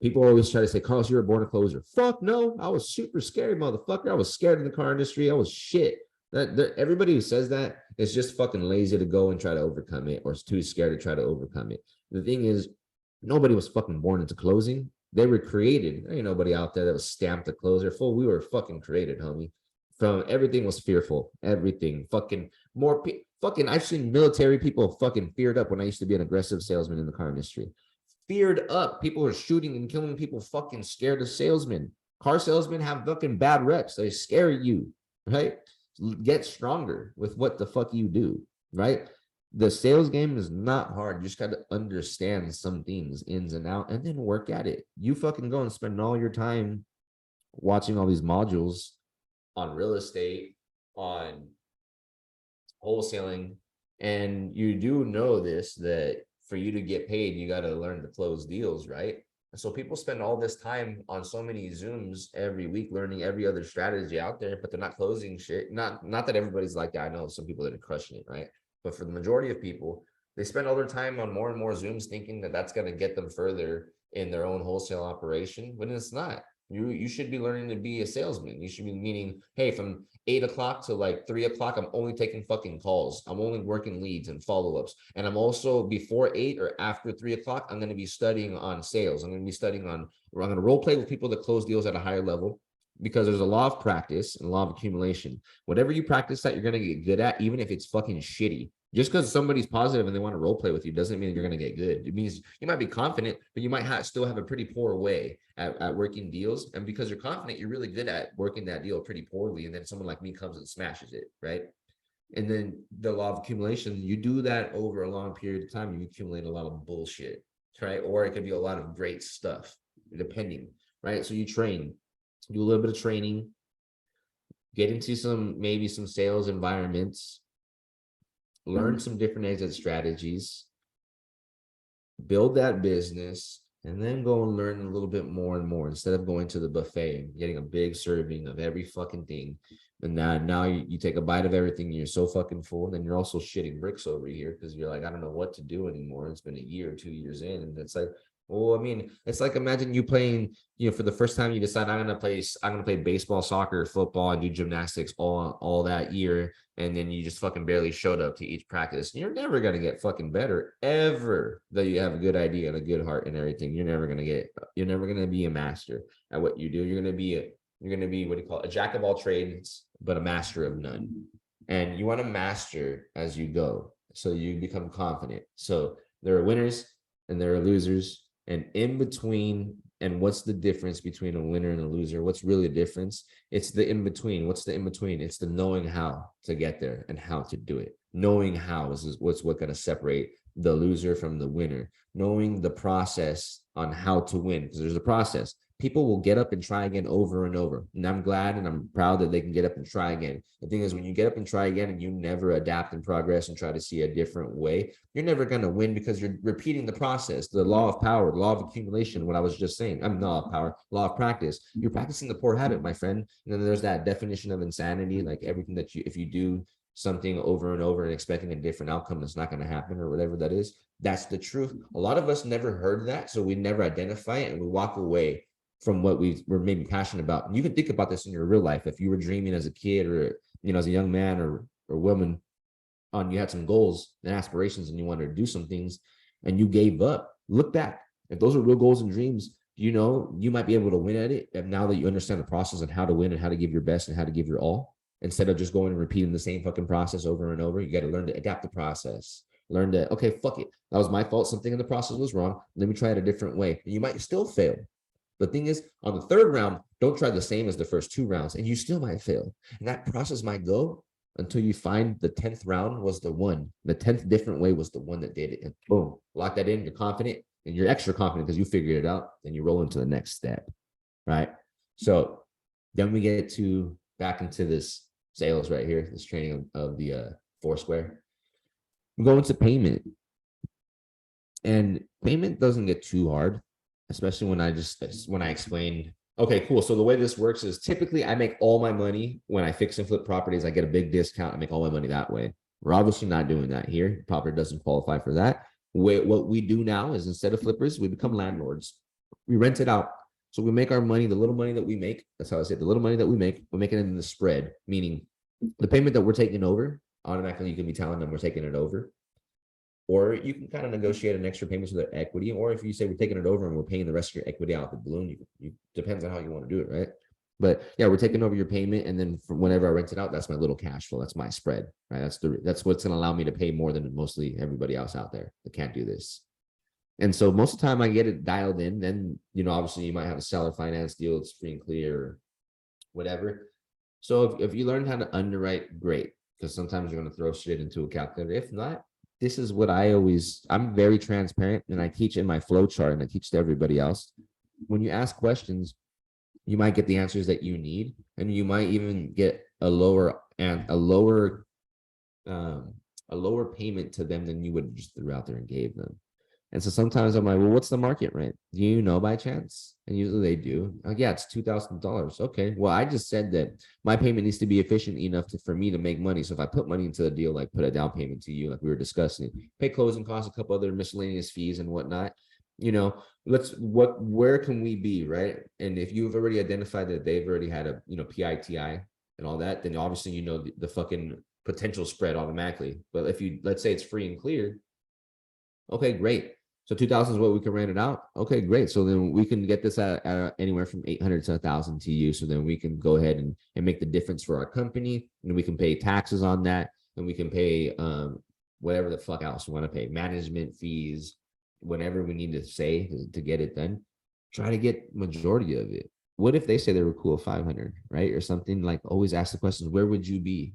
people always try to say, Carlos, you were born a closer. Fuck no. I was super scared, motherfucker. I was scared in the car industry. I was shit. Everybody who says that is just fucking lazy to go and try to overcome it or is too scared to try to overcome it. The thing is, nobody was fucking born into closing. They were created. There ain't nobody out there that was stamped a closer. Full, we were fucking created, homie. From everything was fearful. Everything. Fucking more. Fucking, I've seen military people fucking feared up when I used to be an aggressive salesman in the car industry. Feared up. People were shooting and killing people fucking scared of salesmen. Car salesmen have fucking bad reps. They scare you, right? get stronger with what the fuck you do, right? The sales game is not hard. You just got to understand some things ins and out and then work at it. You fucking go and spend all your time watching all these modules on real estate, on wholesaling, and you do know this, that for you to get paid, you got to learn to close deals, right? And so people spend all this time on so many Zooms every week learning every other strategy out there, but they're not closing shit. Not that everybody's like that. I know some people that are crushing it, right? But for the majority of people, they spend all their time on more and more Zooms thinking that that's going to get them further in their own wholesale operation, when it's not. You should be learning to be a salesman. You should be meaning, hey, from 8 o'clock to like 3 o'clock, I'm only taking fucking calls. I'm only working leads and follow-ups. And I'm also before 8 or after 3 o'clock, I'm going to be studying on sales. I'm going to be studying on, I'm going to role play with people that close deals at a higher level, because there's a law of practice and a law of accumulation. Whatever you practice that, you're going to get good at, even if it's fucking shitty. Just because somebody's positive and they want to role play with you doesn't mean you're going to get good. It means you might be confident, but you might still have a pretty poor way at working deals. And because you're confident, you're really good at working that deal pretty poorly. And then someone like me comes and smashes it, right? And then the law of accumulation, you do that over a long period of time, you accumulate a lot of bullshit, right? Or it could be a lot of great stuff, depending, right? So you train, do a little bit of training, get into maybe some sales environments, learn some different exit strategies, build that business, and then go and learn a little bit more and more, instead of going to the buffet and getting a big serving of every fucking thing. And now you take a bite of everything and you're so fucking full, and then you're also shitting bricks over here because you're like, I don't know what to do anymore. It's been a year, 2 years in, and it's like, well, I mean, it's like, imagine you playing, for the first time you decide, I'm gonna play baseball, soccer, football, and do gymnastics all that year, and then you just fucking barely showed up to each practice. You're never gonna get fucking better ever, though you have a good idea and a good heart and everything. You're never gonna be a master at what you do. You're gonna be what do you call it? A jack of all trades, but a master of none. And you want to master as you go, so you become confident. So there are winners and there are losers, and in between. And what's the difference between a winner and a loser? What's really the difference? It's the in between. What's the in between? It's the knowing how to get there and how to do it. Knowing how is what's going to separate the loser from the winner. Knowing the process on how to win, because there's a process. People will get up and try again over and over. And I'm glad and I'm proud that they can get up and try again. The thing is, when you get up and try again and you never adapt and progress and try to see a different way, you're never going to win, because you're repeating the process. The law of power, the law of accumulation, what I was just saying. I'm law of power, law of practice. You're practicing the poor habit, my friend. And then there's that definition of insanity, like everything that if you do something over and over and expecting a different outcome, that's not going to happen, or whatever that is. That's the truth. A lot of us never heard that, so we never identify it, and we walk away from what we were maybe passionate about. And you can think about this in your real life. If you were dreaming as a kid, or as a young man or woman, you had some goals and aspirations and you wanted to do some things and you gave up, look back. If those are real goals and dreams, you might be able to win at it. And now that you understand the process and how to win and how to give your best and how to give your all, instead of just going and repeating the same fucking process over and over, you got to learn to adapt the process. Learn to, okay, fuck it. That was my fault. Something in the process was wrong. Let me try it a different way. And you might still fail. The thing is, on the third round, don't try the same as the first 2 rounds, and you still might fail. And that process might go until you find the 10th round was the one. The 10th different way was the one that did it. And boom, lock that in. You're confident, and you're extra confident because you figured it out. Then you roll into the next step, right? So then we get back into this sales right here, this training of the Foursquare. We go into payment. And payment doesn't get too hard, especially when I explain, okay, cool. So the way this works is typically I make all my money when I fix and flip properties. I get a big discount. I make all my money that way. We're obviously not doing that here. Property doesn't qualify for that. What we do now is, instead of flippers, we become landlords. We rent it out. So we make our money, the little money that we make. That's how I say it. The little money that we make it in the spread, meaning the payment that we're taking over, automatically you can be telling them we're taking it over. Or you can kind of negotiate an extra payment to their equity. Or if you say we're taking it over and we're paying the rest of your equity out of the balloon, you depends on how you want to do it, right? But yeah, we're taking over your payment, and then whenever I rent it out, that's my little cash flow. That's my spread, right? That's what's going to allow me to pay more than mostly everybody else out there that can't do this. And so most of the time I get it dialed in. Then obviously you might have a seller finance deal, it's free and clear, or whatever. So if you learn how to underwrite, great, because sometimes you're going to throw shit into a calculator. If not, this is what I'm very transparent, and I teach in my flow chart, and I teach to everybody else. When you ask questions, you might get the answers that you need, and you might even get um, a lower payment to them than you would just threw out there and gave them. And so sometimes I'm like, well, what's the market rent? Do you know by chance? And usually they do. Like, yeah, it's $2,000. Okay. Well, I just said that my payment needs to be efficient enough for me to make money. So if I put money into the deal, like put a down payment to you, like we were discussing, pay closing costs, a couple other miscellaneous fees and whatnot, where can we be, right? And if you've already identified that they've already had a, PITI and all that, then obviously the fucking potential spread automatically. But if let's say it's free and clear, okay, great. So 2,000 is what we can rent it out. Okay, great. So then we can get this at anywhere from 800 to 1,000 to you. So then we can go ahead and make the difference for our company, and we can pay taxes on that, and we can pay whatever the fuck else we want to pay, management fees, whatever we need to say to get it done. Try to get majority of it. What if they say they were cool 500, right? Or something. Like, always ask the questions, where would you be?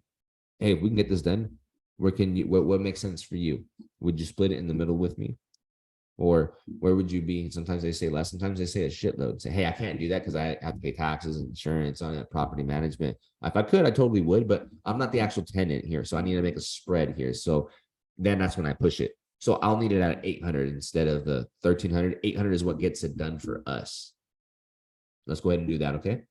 Hey, if we can get this done, what makes sense for you? Would you split it in the middle with me? Or where would you be? Sometimes they say less, sometimes they say a shitload. Say, hey, I can't do that because I have to pay taxes and insurance on it, property management. If I could, I totally would, but I'm not the actual tenant here. So I need to make a spread here. So then that's when I push it. So I'll need it at 800 instead of the 1,300. 800 is what gets it done for us. Let's go ahead and do that. Okay.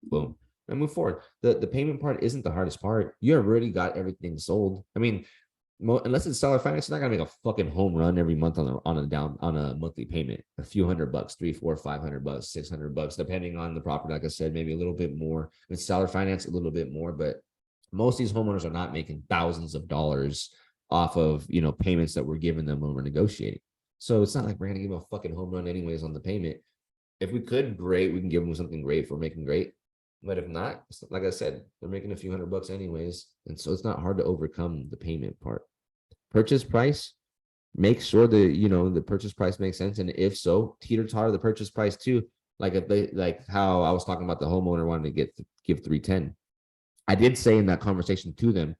Boom. And move forward. The payment part isn't the hardest part. You already got everything sold. I mean, unless it's seller finance, you're not gonna make a fucking home run every month on a monthly payment. A few $100, 300, 400, $500, $600, depending on the property. Like I said, maybe a little bit more. With seller finance, a little bit more, but most of these homeowners are not making thousands of dollars off of payments that we're giving them when we're negotiating. So it's not like we're gonna give them a fucking home run anyways on the payment. If we could, great, we can give them something great if we're making great. But if not, like I said, they're making a few $100 anyways. And so it's not hard to overcome the payment part. Purchase price, make sure the purchase price makes sense. And if so, teeter-totter the purchase price too. Like if they, like how I was talking about the homeowner wanting to give 310. I did say in that conversation to them,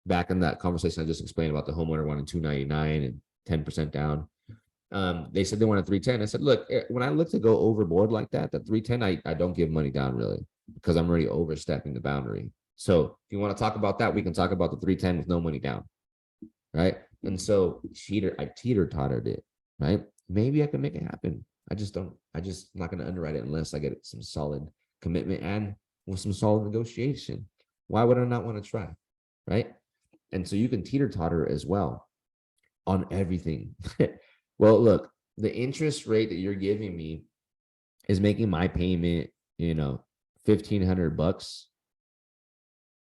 back in that conversation I just explained about the homeowner wanting 299 and 10% down. They said they wanted 310. I said, look, when I look to go overboard like that 310, I don't give money down really, because I'm already overstepping the boundary. So if you want to talk about that, we can talk about the 310 with no money down. Right. And so I teeter-tottered it. Right. Maybe I can make it happen. I just not going to underwrite it unless I get some solid commitment and with some solid negotiation. Why would I not want to try? Right. And so you can teeter-totter as well on everything. Well, look, the interest rate that you're giving me is making my payment, $1,500.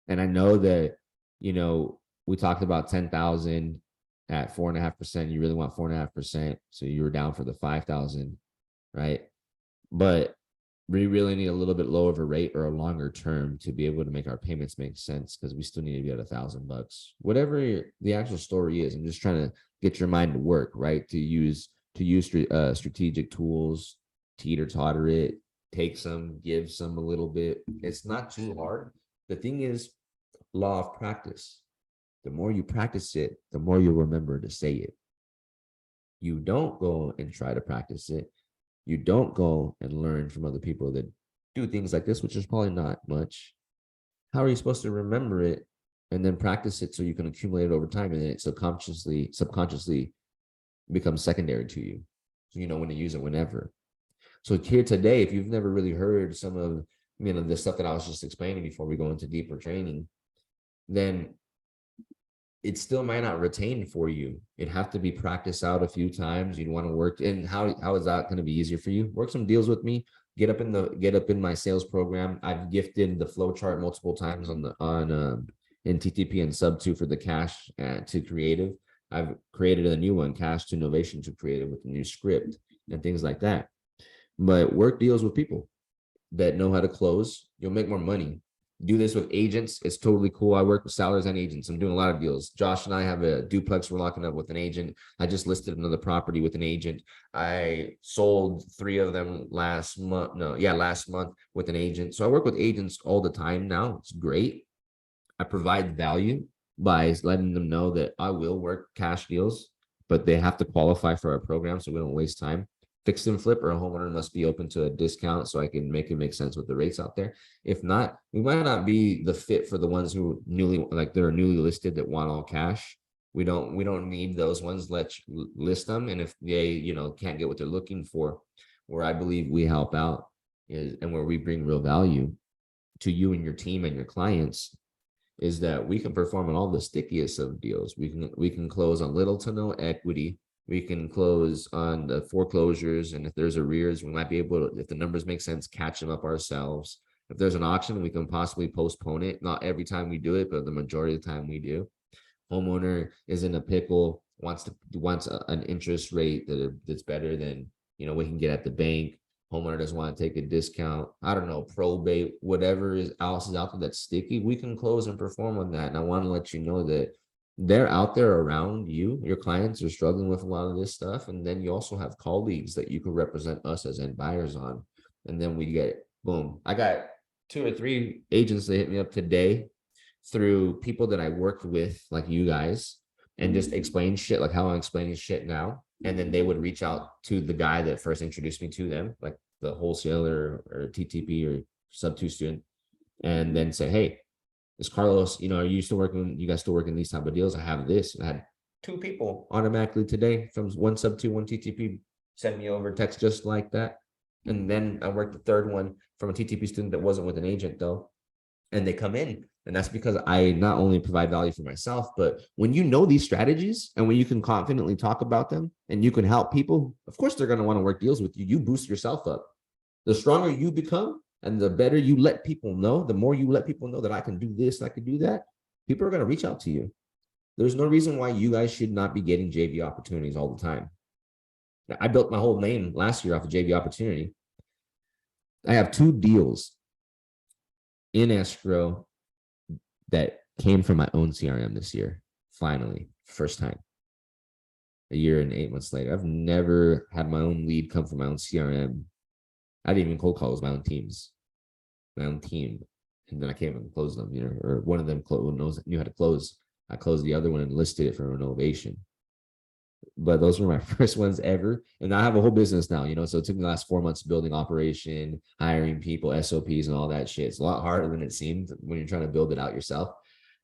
And I know that, we talked about 10,000 at 4.5%. You really want 4.5%. So you were down for the 5,000, right? But we really need a little bit lower of a rate or a longer term to be able to make our payments make sense, because we still need to be at $1,000. Whatever the actual story is, I'm just trying to get your mind to work, right? To use strategic tools, teeter-totter it, take some, give some a little bit. It's not too hard. The thing is, law of practice. The more you practice it, the more you'll remember to say it. You don't go and try to practice it. You don't go and learn from other people that do things like this, which is probably not much. How are you supposed to remember it and then practice it so you can accumulate it over time, and then it subconsciously becomes secondary to you? So you know when to use it whenever. So here today, if you've never really heard some of the stuff that I was just explaining before we go into deeper training, then it still might not retain for you. It'd have to be practiced out a few times. You'd want to work. And how is that going to be easier for you? Work some deals with me. Get up in my sales program. I've gifted the flow chart multiple times in TTP and sub 2 for the cash to creative. I've created a new one, cash to Novation to creative, with a new script and things like that. But work deals with people that know how to close. You'll make more money. Do this with agents. It's totally cool. I work with sellers and agents. I'm doing a lot of deals. Josh and I have a duplex we're locking up with an agent. I just listed another property with an agent. I sold 3 of them last month. No, yeah, last month with an agent. So I work with agents all the time now. It's great. I provide value by letting them know that I will work cash deals, but they have to qualify for our program so we don't waste time. Fix and flip or a homeowner must be open to a discount so I can make it make sense with the rates out there. If not, we might not be the fit for the ones who they're newly listed that want all cash. We don't need those ones. Let's list them. And if they, can't get what they're looking for, where I believe we help out is, and where we bring real value to you and your team and your clients, is that we can perform on all the stickiest of deals. We can close on little to no equity. We can close on the foreclosures, and if there's arrears, we might be able to, if the numbers make sense, catch them up ourselves. If there's an auction, we can possibly postpone it. Not every time we do it, but the majority of the time we do. Homeowner is in a pickle, wants an interest rate that's better than we can get at the bank. Homeowner doesn't want to take a discount. I don't know, probate, whatever else is out there that's sticky. We can close and perform on that. And I want to let you know that they're out there around you. Your clients are struggling with a lot of this stuff. And then you also have colleagues that you can represent us as end buyers on. And then we get, boom. I got 2 or 3 agents that hit me up today through people that I worked with, like you guys, and just explain shit like how I'm explaining shit now. And then they would reach out to the guy that first introduced me to them, like the wholesaler or TTP or sub 2 student, and then say, hey, is Carlos, are you guys still working these type of deals? I have this. And I had 2 people automatically today from one sub 2, one TTP send me over text just like that. And then I worked the 3rd one from a TTP student that wasn't with an agent though. And they come in. And that's because I not only provide value for myself, but when you know these strategies and when you can confidently talk about them and you can help people, of course, they're going to want to work deals with you. You boost yourself up. The stronger you become and the better you let people know, the more you let people know that I can do this, I can do that, people are going to reach out to you. There's no reason why you guys should not be getting JV opportunities all the time. I built my whole name last year off of JV opportunity. I have 2 deals in escrow that came from my own CRM this year. Finally, first time. A year and 8 months later. I've never had my own lead come from my own CRM. I didn't even cold call, it was my own team. And then I came and closed them, or one of them knew how to close. I closed the other one and listed it for Novation. But those were my first ones ever. And I have a whole business now, so it took me the last 4 months building operation, hiring people, SOPs and all that shit. It's a lot harder than it seemed when you're trying to build it out yourself.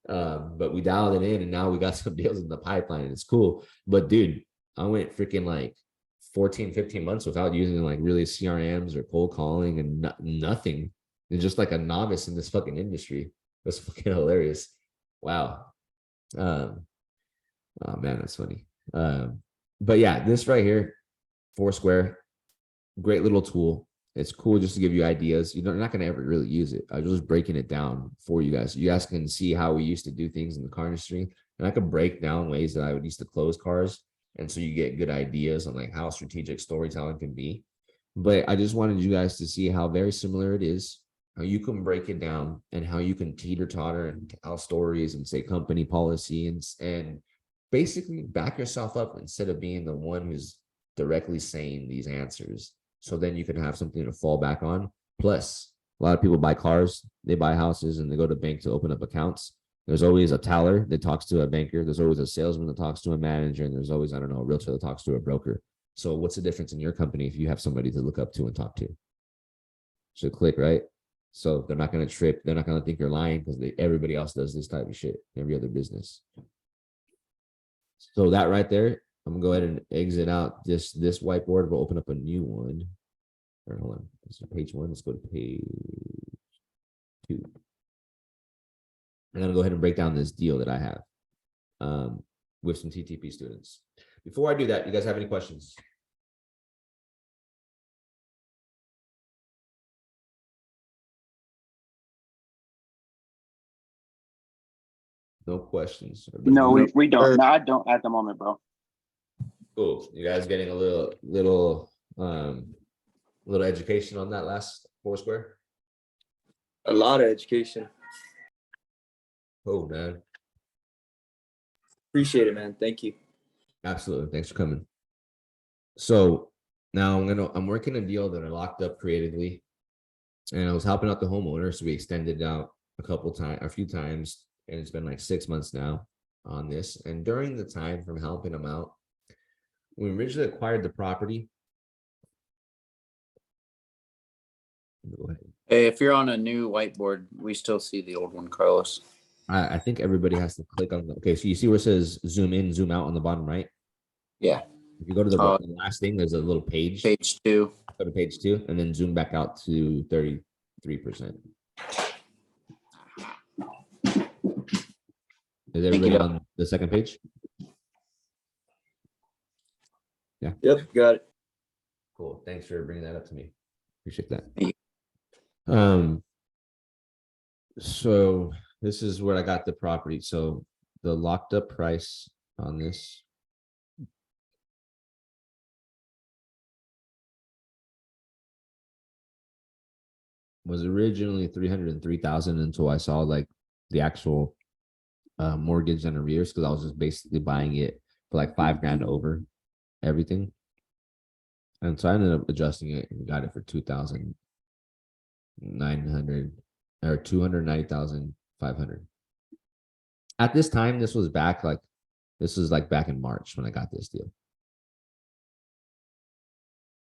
But we dialed it in and now we got some deals in the pipeline and it's cool. But dude, I went freaking like 14, 15 months without using like really CRMs or cold calling and nothing. And just like a novice in this fucking industry. That's fucking hilarious. Wow. Oh man, that's funny. But yeah, this right here, Foursquare, great little tool. It's cool just to give you ideas. You're not going to ever really use it. I'm just breaking it down for you guys. You guys can see how we used to do things in the car industry. And I could break down ways that I would used to close cars. And so you get good ideas on like how strategic storytelling can be. But I just wanted you guys to see how very similar it is, how you can break it down and how you can teeter-totter and tell stories and say company policy and basically back yourself up instead of being the one who's directly saying these answers. So then you can have something to fall back on. Plus, a lot of people buy cars, they buy houses, and they go to bank to open up accounts. There's always a teller that talks to a banker. There's always a salesman that talks to a manager. And there's always, a realtor that talks to a broker. So what's the difference in your company if you have somebody to look up to and talk to? Should click, right? So they're not going to trip. They're not going to think you're lying because everybody else does this type of shit, every other business. So that right there, I'm gonna go ahead and exit out this whiteboard. We'll open up a new one. Or hold on, this is page 1. Let's go to page 2. I'm gonna go ahead and break down this deal that I have with some TTP students. Before I do that, you guys have any questions? No questions. No, we don't. No, I don't at the moment, bro. Cool. You guys getting a little education on that last Foursquare? A lot of education. Oh, man. Appreciate it, man. Thank you. Absolutely. Thanks for coming. So now I'm working a deal that I locked up creatively, and I was helping out the homeowner. So we extended out a few times, and it's been like 6 months now on this. And during the time from helping him out, we originally acquired the property. Go ahead. Hey, if you're on a new whiteboard, we still see the old one, Carlos. I think everybody has to click on the, okay. So you see where it says zoom in, zoom out on the bottom right. Yeah. If you go to the last thing, there's a little page. Page 2. Go to page 2, and then zoom back out to 33%. Is everybody on the second page? Yeah. Yep, got it. Cool. Thanks for bringing that up to me. Appreciate that. Thank So this is where I got the property. So the locked up price on this was originally 303,000 until I saw like the actual mortgage and arrears, because I was just basically buying it for like $5,000 over everything. And so I ended up adjusting it and got it for 2,900 or 290,500. At this time, this was back like back in March when I got this deal.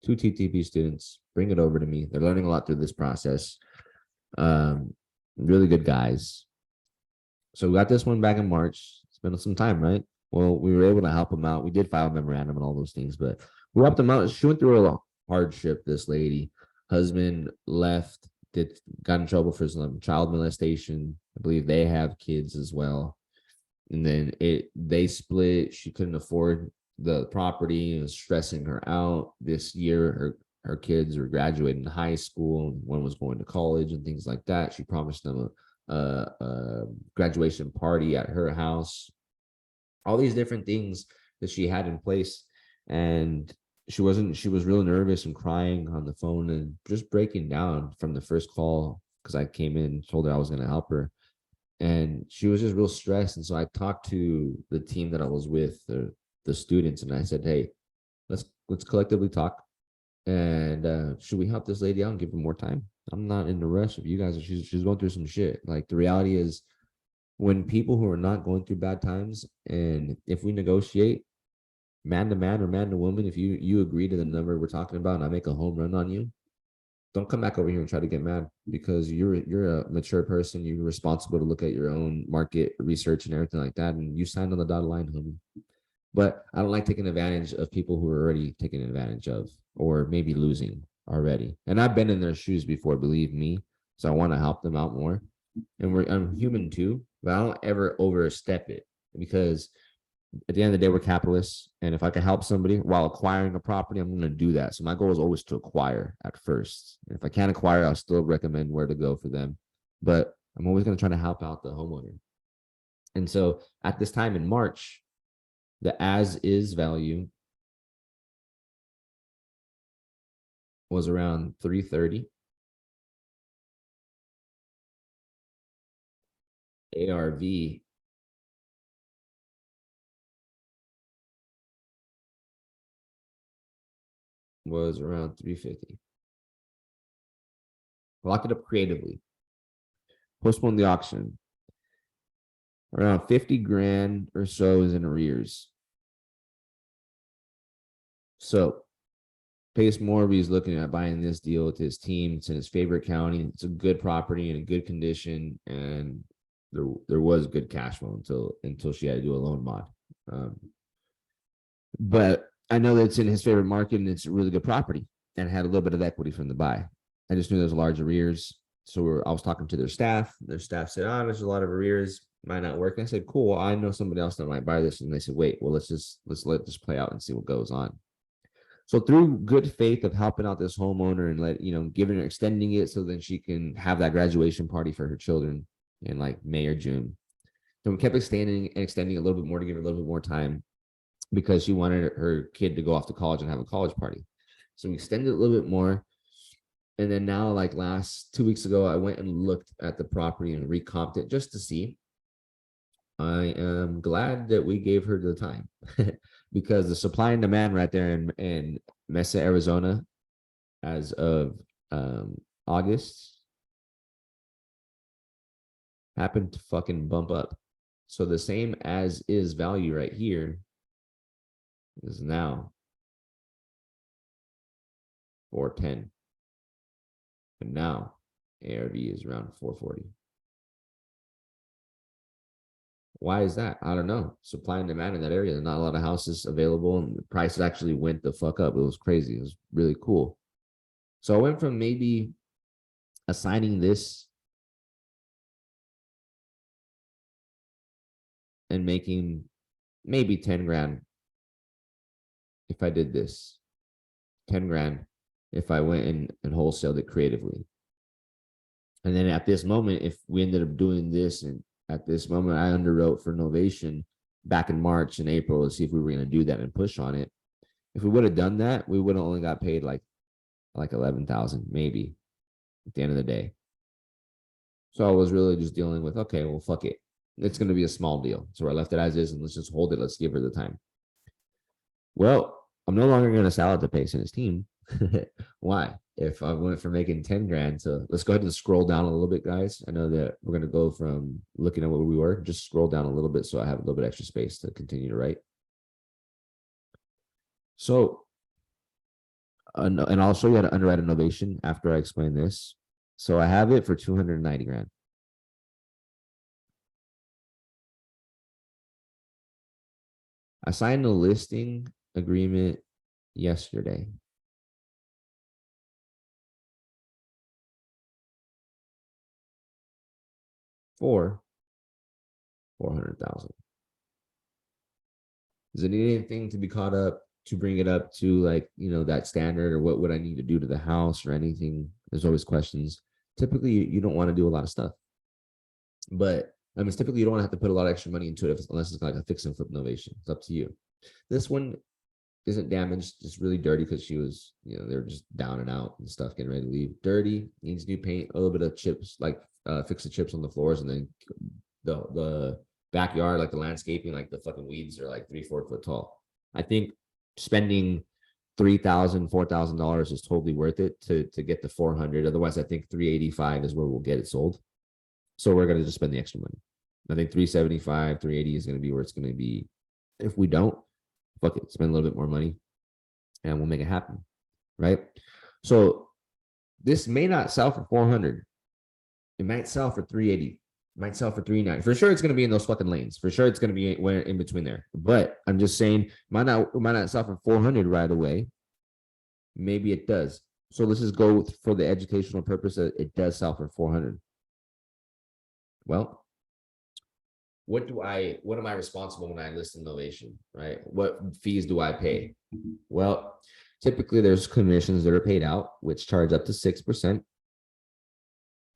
2 TTP students bring it over to me. They're learning a lot through this process. Really good guys. So we got this one back in March. It's been some time, right? Well, we were able to help them out. We did file a memorandum and all those things, but we helped them out. She went through a hardship, this lady. Husband left, got in trouble for some child molestation. I believe they have kids as well. And then they split. She couldn't afford the property. It was stressing her out. This year, her kids were graduating high school. One was going to college and things like that. She promised them a graduation party at her house. All these different things that she had in place. And she was really nervous and crying on the phone and just breaking down from the first call, because I came in and told her I was going to help her. And she was just real stressed. And so I talked to the team that I was with, the students, and I said, hey, let's collectively talk. And should we help this lady out and give her more time? I'm not in the rush of you guys. She's going through some shit. Like, the reality is, when people who are not going through bad times, and if we negotiate man to man or man to woman, if you agree to the number we're talking about and I make a home run on you, don't come back over here and try to get mad, because you're a mature person. You're responsible to look at your own market research and everything like that. And you signed on the dotted line, homie. But I don't like taking advantage of people who are already taken advantage of, or maybe losing already. And I've been in their shoes before, believe me. So I want to help them out more. And I'm human too, but I don't ever overstep it, because at the end of the day, we're capitalists. And if I can help somebody while acquiring a property, I'm going to do that. So my goal is always to acquire at first. And if I can't acquire, I'll still recommend where to go for them. But I'm always going to try to help out the homeowner. And so at this time in March, the as is value was around 330. ARV was around 350. Lock it up creatively. Postpone the auction. Around 50 grand or so is in arrears. So Pace Morby is looking at buying this deal with his team. It's in his favorite county. It's a good property in a good condition, and there was good cash flow until she had to do a loan mod. But I know that it's in his favorite market and it's a really good property, and had a little bit of equity from the buy. I just knew there's large arrears. So I was talking to their staff. Their staff said, there's a lot of arrears, might not work. And I said, cool, I know somebody else that might buy this. And they said, wait, well, let's let this play out and see what goes on. So through good faith of helping out this homeowner and giving her, extending it so then she can have that graduation party for her children in like May or June. So we kept extending a little bit more to give her a little bit more time, because she wanted her kid to go off to college and have a college party. So we extended it a little bit more. And then now, like 2 weeks ago, I went and looked at the property and recomped it just to see. I am glad that we gave her the time because the supply and demand right there in Mesa, Arizona, as of August, happened to fucking bump up. So the same as is value right here is now 410. And now ARV is around 440. Why is that? I don't know. Supply and demand in that area. There's not a lot of houses available, and the price actually went the fuck up. It was crazy. It was really cool. So I went from maybe assigning this and making maybe 10 grand if I did this, 10 grand if I went and wholesaled it creatively. And then at this moment, if we ended up doing this, and at this moment, I underwrote for Novation back in March and April to see if we were going to do that and push on it. If we would have done that, we would have only got paid like 11,000 maybe at the end of the day. So I was really just dealing with, okay, well, fuck it. It's going to be a small deal. So I left it as is and let's just hold it. Let's give her the time. Well, I'm no longer going to sell it to Pace and his team. Why? If I went from making 10 grand to, let's go ahead and scroll down a little bit, guys. I know that we're going to go from looking at what we were, just scroll down a little bit so I have a little bit extra space to continue to write. So, and I'll show you how to underwrite a Novation after I explain this. So I have it for 290 grand. I signed a listing agreement yesterday. For 400,000. Does it need anything to be caught up to bring it up to, like, you know, that standard, or what would I need to do to the house or anything? There's always questions. Typically, you don't want to do a lot of stuff, but I mean, typically you don't want to have to put a lot of extra money into it unless it's like a fix and flip Novation. It's up to you. This one isn't damaged, just really dirty because she was, you know, they're just down and out and stuff, getting ready to leave. Dirty, needs new paint, a little bit of chips, like fix the chips on the floors, and then the backyard, like the landscaping, like the fucking weeds are like 3-4 foot tall. I think spending $3,000-$4,000 is totally worth it to get the 400. Otherwise, I think 385 is where we'll get it sold. So we're gonna just spend the extra money. I think 375, 380 is gonna be where it's gonna be. If we don't, fuck it, spend a little bit more money, and we'll make it happen, right? So this may not sell for 400. It might sell for 380. Might sell for 390. For sure, it's gonna be in those fucking lanes. For sure, it's gonna be in between there. But I'm just saying, might not sell for 400 right away. Maybe it does. So let's just go for the educational purpose that it does sell for 400. Well, what am I responsible when I list in Novation, right? What fees do I pay? Well, typically there's commissions that are paid out, which charge up to 6%.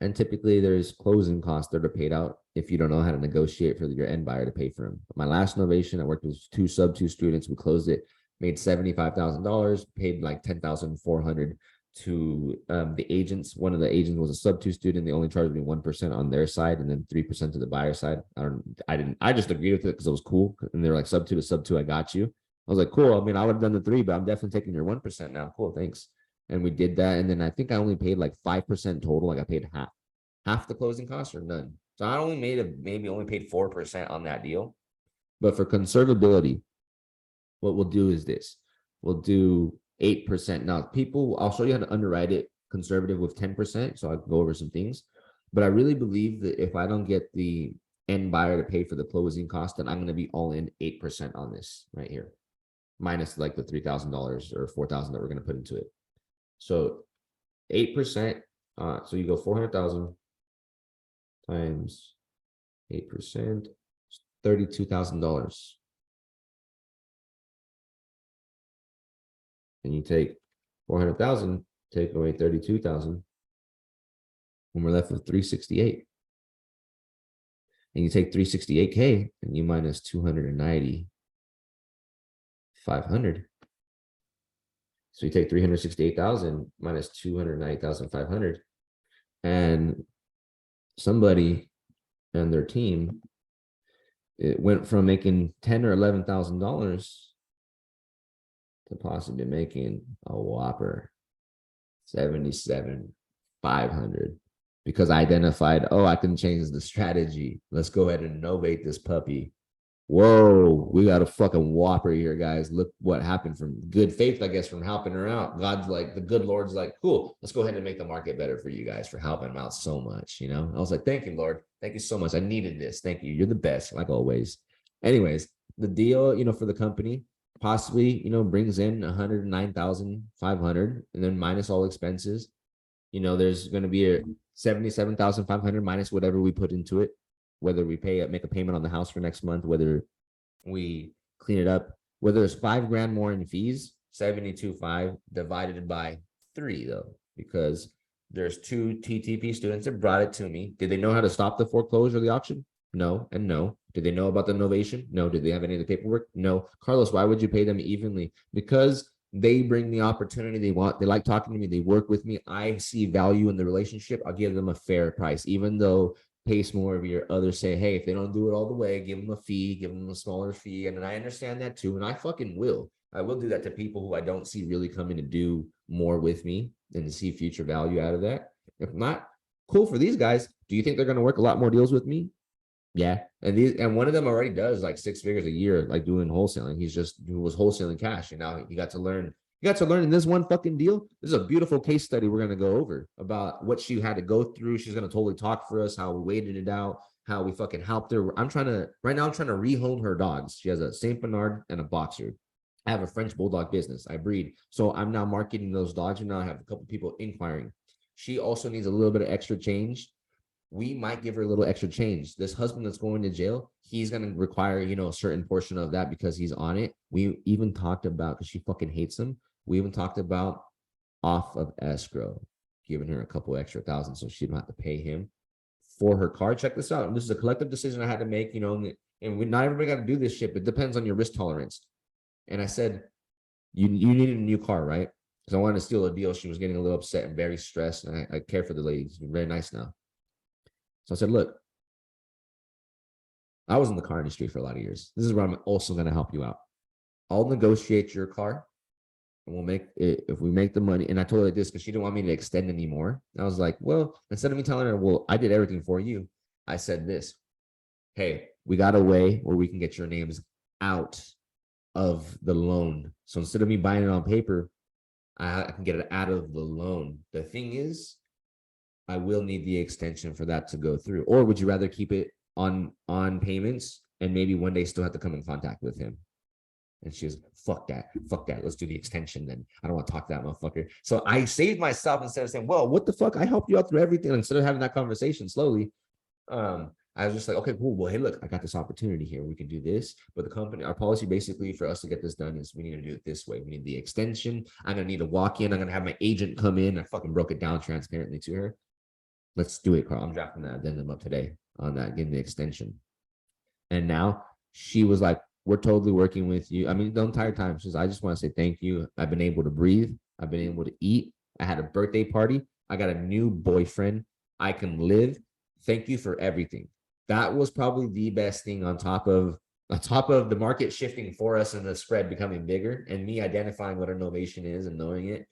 And typically there's closing costs that are paid out if you don't know how to negotiate for your end buyer to pay for them. My last Novation, I worked with two sub-2 students. We closed it, made $75,000, paid like $10,400 to the agents. One of the agents was a sub-2 student. They only charged me 1% on their side and then 3% to the buyer side. I just agreed with it because it was cool. And they're like, sub-2 to sub-2, I got you. I was like, cool. I mean, I would have done the 3, but I'm definitely taking your 1% now. Cool, thanks. And we did that. And then I think I only paid like 5% total. Like I paid half the closing costs or none. So I only maybe only paid 4% on that deal. But for conservability, what we'll do is this. We'll do 8%. Now, I'll show you how to underwrite it conservative with 10%. So I'll go over some things. But I really believe that if I don't get the end buyer to pay for the closing cost, then I'm going to be all in 8% on this right here, minus like the $3,000 or $4,000 that we're going to put into it. So 8%. So you go 400,000 times 8%, $32,000. And you take 400,000, take away 32,000, and we're left with 368. And you take 368K and you minus 290, 500. So you take 368,000 minus 290,500, and somebody and their team it went from making $10,000 or $11,000 to possibly making a whopper 77,500 because I identified, oh, I can change the strategy. Let's go ahead and novate this puppy. Whoa, we got a fucking whopper here, guys. Look what happened from good faith, I guess, from helping her out. God's like, the good Lord's like, cool, let's go ahead and make the market better for you guys for helping them out so much. You know, I was like, thank you, Lord. Thank you so much. I needed this. Thank you. You're the best, like always. Anyways, the deal, for the company possibly, brings in 109,500 and then minus all expenses. There's going to be a 77,500 minus whatever we put into it, whether we make a payment on the house for next month, whether we clean it up, whether it's $5,000 more in fees, 72.5 divided by 3 though, because there's 2 TTP students that brought it to me. Did they know how to stop the foreclosure or the auction? No and no. Did they know about the novation? No. Did they have any of the paperwork? No. Carlos, why would you pay them evenly? Because they bring the opportunity they want. They like talking to me. They work with me. I see value in the relationship. I'll give them a fair price, even though pace more of your others say, hey, if they don't do it all the way, give them a fee, give them a smaller fee. And I understand that too. And I fucking will. I will do that to people who I don't see really coming to do more with me and to see future value out of that. If not, cool for these guys. Do you think they're going to work a lot more deals with me? Yeah. And one of them already does like 6 figures a year, like doing wholesaling. He was wholesaling cash, and now he got to learn. You got to learn in this one fucking deal. This is a beautiful case study we're going to go over about what she had to go through. She's going to totally talk for us, how we waited it out, how we fucking helped her. Right now I'm trying to rehome her dogs. She has a Saint Bernard and a boxer. I have a French bulldog business. I breed. So I'm now marketing those dogs, and now I have a couple people inquiring. She also needs a little bit of extra change. We might give her a little extra change. This husband that's going to jail, he's going to require, a certain portion of that because he's on it. We even talked about, because she fucking hates him, we even talked about off of escrow, giving her a couple extra thousand so she don't have to pay him for her car. Check this out. This is a collective decision I had to make, and not everybody got to do this shit, but it depends on your risk tolerance. And I said, you needed a new car, right? Because I wanted to steal a deal. She was getting a little upset and very stressed. And I care for the lady. She's very nice now. So I said, look, I was in the car industry for a lot of years. This is where I'm also going to help you out. I'll negotiate your car and we'll make it, if we make the money. And I told her this because she didn't want me to extend anymore. I was like, well, instead of me telling her, well, I did everything for you, I said this, hey, we got a way where we can get your names out of the loan. So instead of me buying it on paper, I can get it out of the loan. The thing is, I will need the extension for that to go through. Or would you rather keep it on payments and maybe one day still have to come in contact with him? And she was, fuck that. Let's do the extension then. I don't want to talk to that motherfucker. So I saved myself instead of saying, well, what the fuck? I helped you out through everything. Instead of having that conversation slowly, I was just like, okay, cool. Well, hey, look, I got this opportunity here. We can do this. But the company, our policy basically for us to get this done is we need to do it this way. We need the extension. I'm going to need to walk in. I'm going to have my agent come in. I fucking broke it down transparently to her. Let's do it, Carl. I'm drafting that addendum up today on that, getting the extension. And now she was like, we're totally working with you. I mean, the entire time, she says, I just want to say thank you. I've been able to breathe. I've been able to eat. I had a birthday party. I got a new boyfriend. I can live. Thank you for everything. That was probably the best thing on top of the market shifting for us and the spread becoming bigger and me identifying what a Novation is and knowing it.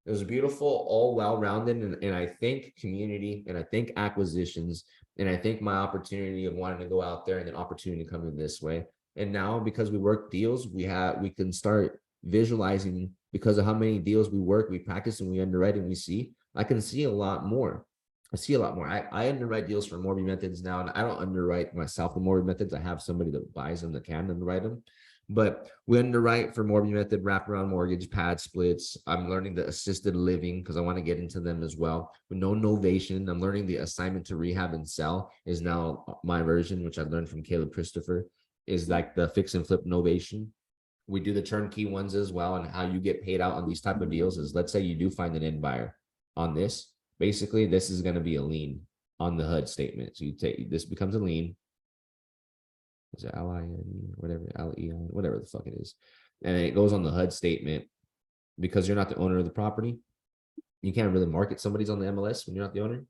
It was beautiful, all well-rounded, and I think community, and I think acquisitions, and I think my opportunity of wanting to go out there and an opportunity coming this way. And now because we work deals, we can start visualizing because of how many deals we work, we practice, and we underwrite, and we see. I can see a lot more. I underwrite deals for mortgage methods now, and I don't underwrite myself the mortgage methods. I have somebody that buys them that can underwrite them. But we underwrite for mortgage method, wraparound mortgage, pad splits. I'm learning the assisted living because I want to get into them as well. With no Novation, I'm learning the assignment to rehab and sell is now my version, which I learned from Caleb Christopher, is like the fix and flip Novation. We do the turnkey ones as well, and how you get paid out on these type of deals is, let's say you do find an end buyer on this. Basically, this is going to be a lien on the HUD statement. So you take this becomes a lien. Is it L-I-N, whatever, L-E-I, whatever the fuck it is. And it goes on the HUD statement because you're not the owner of the property. You can't really market somebody's on the MLS when you're not the owner.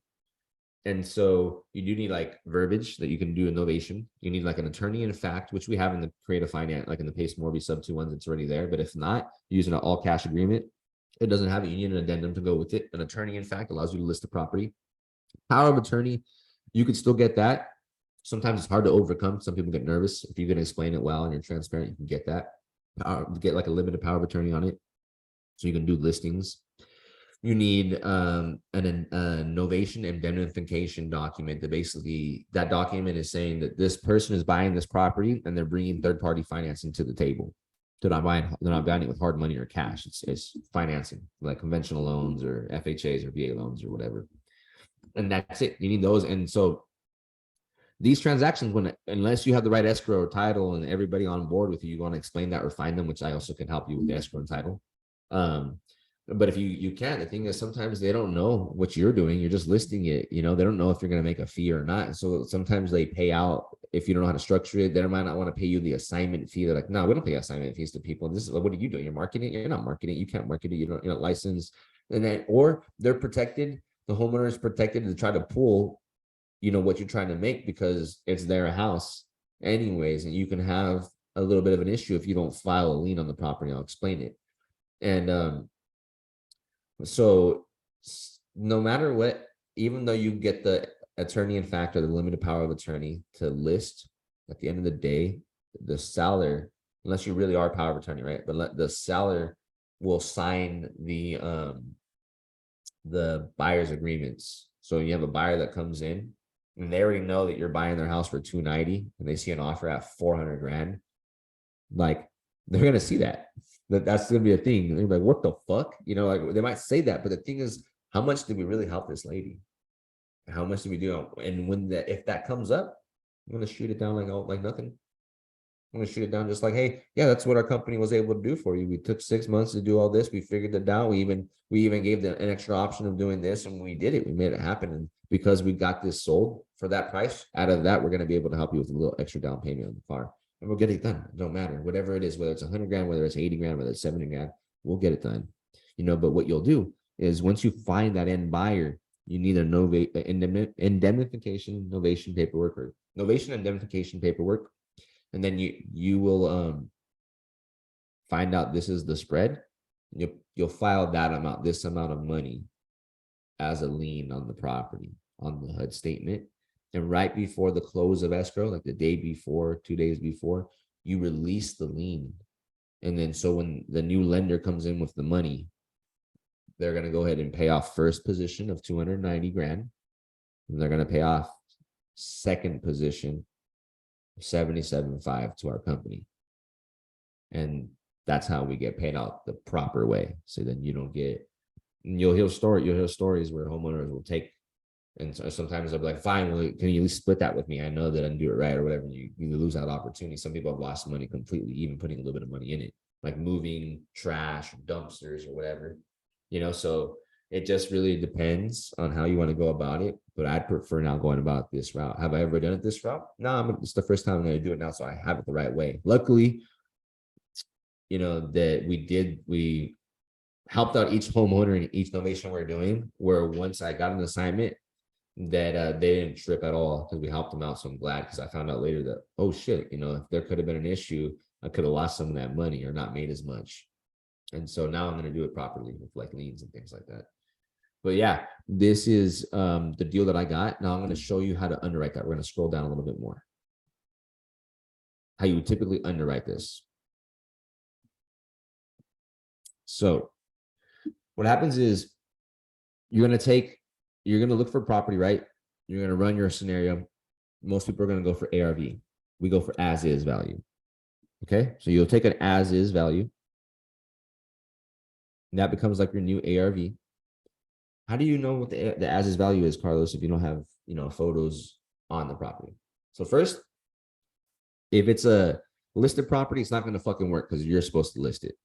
And so you do need like verbiage that you can do in Novation. You need like an attorney in fact, which we have in the creative finance, like in the Pace Morby sub 2 ones, it's already there. But if not, using an all cash agreement, it doesn't have it. You need an addendum to go with it. An attorney in fact allows you to list the property. Power of attorney, you could still get that. Sometimes it's hard to overcome. Some people get nervous. If you can explain it well and you're transparent, you can get that. Get like a limited power of attorney on it. So you can do listings. You need an novation indemnification document that basically, that document is saying that this person is buying this property and they're bringing third-party financing to the table. They're not buying it with hard money or cash. It's financing, like conventional loans or FHAs or VA loans or whatever. And that's it. You need those. And so these transactions, unless you have the right escrow or title and everybody on board with you, you want to explain that or find them, which I also can help you with the escrow and title. But if you can, the thing is sometimes they don't know what you're doing. You're just listing it. They don't know if you're going to make a fee or not. So sometimes they pay out if you don't know how to structure it. They might not want to pay you the assignment fee. They're like, no, we don't pay assignment fees to people. This is what are you doing? You're marketing it. You're not marketing it. You can't market it. You're not licensed. And then, or they're protected. The homeowner is protected to try to pull, what you're trying to make because it's their house anyways. And you can have a little bit of an issue if you don't file a lien on the property. I'll explain it. And, so no matter what, even though you get the attorney in fact or the limited power of attorney to list, at the end of the day, the seller, unless you really are power of attorney, right? But the seller will sign the buyer's agreements. So you have a buyer that comes in and they already know that you're buying their house for 290 and they see an offer at 400 grand. Like they're going to see that's going to be a thing. They're like, what the fuck? Like they might say that, but the thing is, how much did we really help this lady? How much did we do? And if that comes up, I'm going to shoot it down like nothing. I'm going to shoot it down just like, hey, yeah, that's what our company was able to do for you. We took 6 months to do all this. We figured it out. We even gave them an extra option of doing this, and we did it. We made it happen. And because we got this sold for that price, out of that, we're going to be able to help you with a little extra down payment on the car. And we'll get it done. It don't matter. Whatever it is, whether it's 100 grand, whether it's 80 grand, whether it's 70 grand, we'll get it done. But what you'll do is once you find that end buyer, you need a indemnification novation paperwork or novation indemnification paperwork. And then you will find out this is the spread. You'll file that amount, this amount of money as a lien on the property on the HUD statement. And right before the close of escrow, like the day before, 2 days before, you release the lien. And then so when the new lender comes in with the money, they're going to go ahead and pay off first position of 290 grand. And they're going to pay off second position 77.5 to our company. And that's how we get paid out the proper way. So then you don't get, you'll hear stories where homeowners will take, and so sometimes they'll be like, fine, well, can you at least split that with me? I know that I didn't do it right or whatever. You lose that opportunity. Some people have lost money completely, even putting a little bit of money in it, like moving trash, dumpsters or whatever, so it just really depends on how you want to go about it. But I'd prefer now going about this route. Have I ever done it this route? No, it's the first time I'm going to do it now. So I have it the right way. Luckily, that we helped out each homeowner in each novation we're doing, where once I got an assignment that they didn't trip at all because we helped them out. So I'm glad, because I found out later that, oh shit, if there could have been an issue, I could have lost some of that money or not made as much. And so now I'm going to do it properly with like liens and things like that. But yeah, this is the deal that I got. Now I'm going to show you how to underwrite that. We're going to scroll down a little bit more. How you would typically underwrite this. So what happens is you're going to look for property, right? You're going to run your scenario. Most people are going to go for ARV. We go for as is value. Okay. So you'll take an as is value. And that becomes like your new ARV. How do you know what the as is value is, Carlos, if you don't have, photos on the property? So first, if it's a listed property, it's not going to fucking work because you're supposed to list it,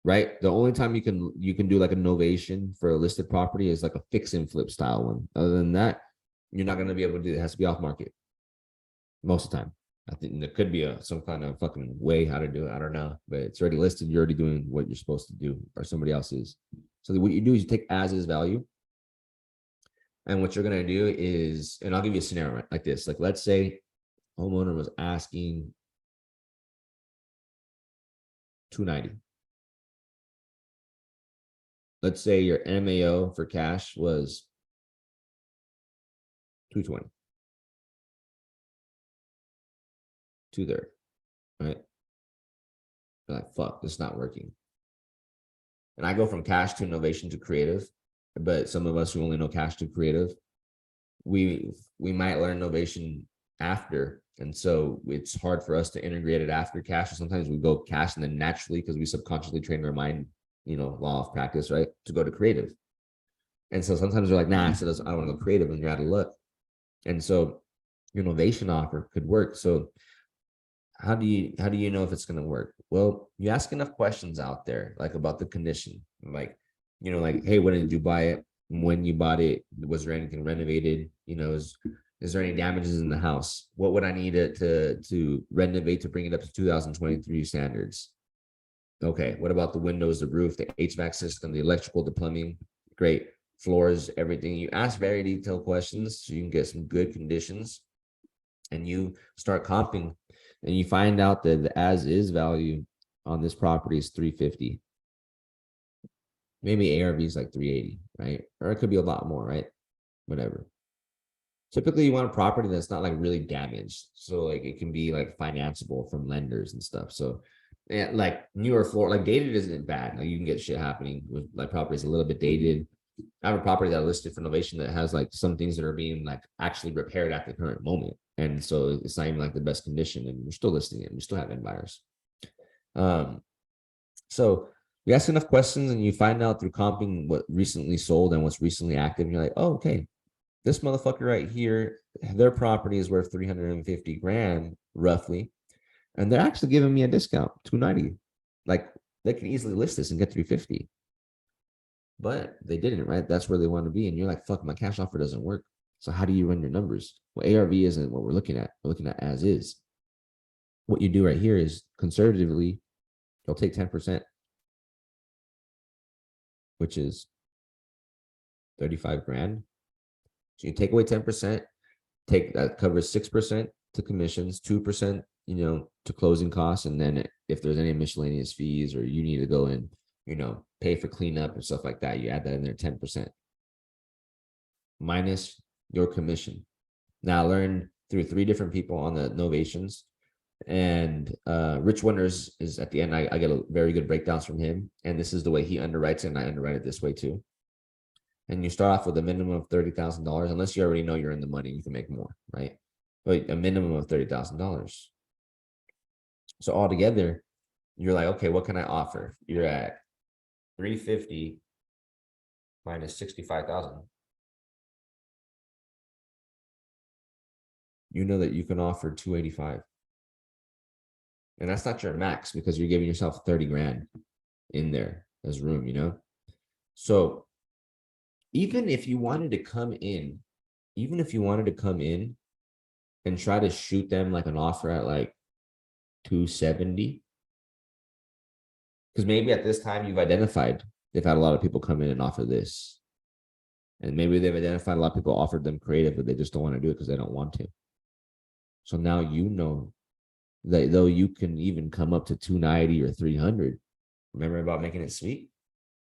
right? The only time you can do like a novation for a listed property is like a fix and flip style one. Other than that, you're not going to be able to do it. It has to be off market most of the time. I think there could be some kind of fucking way how to do it. I don't know, but it's already listed. You're already doing what you're supposed to do, or somebody else is. So what you do is you take as is value. And what you're going to do is, and I'll give you a scenario like this. Like, let's say homeowner was asking 290. Let's say your MAO for cash was 220, 230, right? You're like, fuck, this is not working. And I go from cash to Novation to creative, but some of us who only know cash to creative, we might learn Novation after. And so it's hard for us to integrate it after cash. Or sometimes we go cash and then naturally, because we subconsciously train our mind, law of practice, right, to go to creative. And so sometimes we're like, nah, I don't want to go creative, and you're out of luck. And so your Novation offer could work. So how do you know if it's going to work? Well, you ask enough questions out there, like about the condition, like, like, hey, when did you buy it? When you bought it, was there anything renovated? Is there any damages in the house? What would I need to renovate to bring it up to 2023 standards? Okay, what about the windows, the roof, the HVAC system, the electrical, the plumbing? Great. Floors, everything. You ask very detailed questions so you can get some good conditions, and you start comping, and you find out that the as is value on this property is 350. Maybe ARV is like 380, right? Or it could be a lot more, right? Whatever. Typically, you want a property that's not like really damaged, so like it can be like financeable from lenders and stuff. So, yeah, like newer floor, like dated isn't bad. Like you can get shit happening with like properties a little bit dated. I have a property that I listed for Novation that has like some things that are being like actually repaired at the current moment, and so it's not even like the best condition, and we're still listing it. We still have end buyers. So you ask enough questions, and you find out through comping what recently sold and what's recently active, and you're like, oh, okay, this motherfucker right here, their property is worth 350 grand roughly, and they're actually giving me a discount, 290. Like they can easily list this and get 350. But they didn't, right? That's where they want to be. And you're like, fuck, my cash offer doesn't work. So how do you run your numbers? Well, ARV isn't what we're looking at. We're looking at as is. What you do right here is conservatively, you'll take 10%, which is 35 grand. So you take away 10%, take that covers 6% to commissions, 2%, to closing costs. And then if there's any miscellaneous fees or you need to go in, pay for cleanup and stuff like that, you add that in there, 10% minus your commission. Now I learned through 3 different people on the Novations, and Rich Wonders is at the end. I get a very good breakdowns from him, and this is the way he underwrites it, and I underwrite it this way too. And you start off with a minimum of $30,000, unless you already know you're in the money, you can make more, right? But a minimum of $30,000. So altogether, you're like, okay, what can I offer? You're at 350 minus 65,000. You know that you can offer 285. And that's not your max, because you're giving yourself 30 grand in there as room, So even if you wanted to come in, and try to shoot them like an offer at like 270, because maybe at this time you've identified they've had a lot of people come in and offer this, and maybe they've identified a lot of people offered them creative, but they just don't want to do it because they don't want to. So now that though you can even come up to 290 or 300. Remember about making it sweet?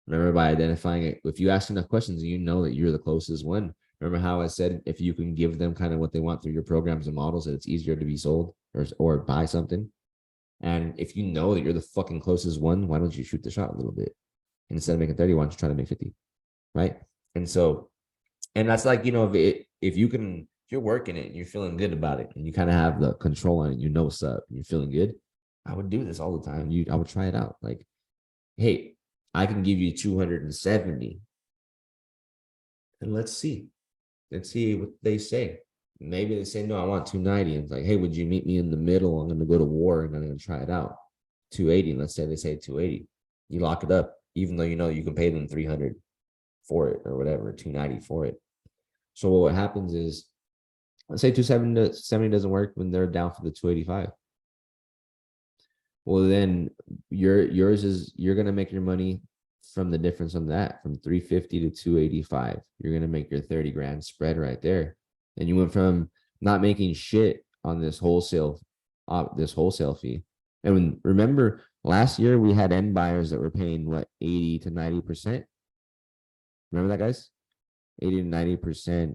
Remember by identifying it. If you ask enough questions, you know that you're the closest one. Remember how I said if you can give them kind of what they want through your programs and models, that it's easier to be sold or buy something. And if you know that you're the fucking closest one, why don't you shoot the shot a little bit? And instead of making 30, why don't you try to make 50? Right? And so, and that's like, if you're working it and you're feeling good about it and you kind of have the control on it, what's up, and you're feeling good, I would do this all the time. I would try it out. Like, hey, I can give you 270. And let's see what they say. Maybe they say, no, I want 290. And it's like, hey, would you meet me in the middle? I'm going to go to war and I'm going to try it out. 280. Let's say they say 280. You lock it up, even though you can pay them 300 for it or whatever, 290 for it. So what happens is, let's say 270 doesn't work when they're down for the 285. Well, then yours is, you're going to make your money. from the difference on that, from 350 to 285. You're gonna make your 30 grand spread right there. And you went from not making shit on this wholesale fee. And remember last year we had end buyers that were paying what 80 to 90%. Remember that, guys? 80 to 90%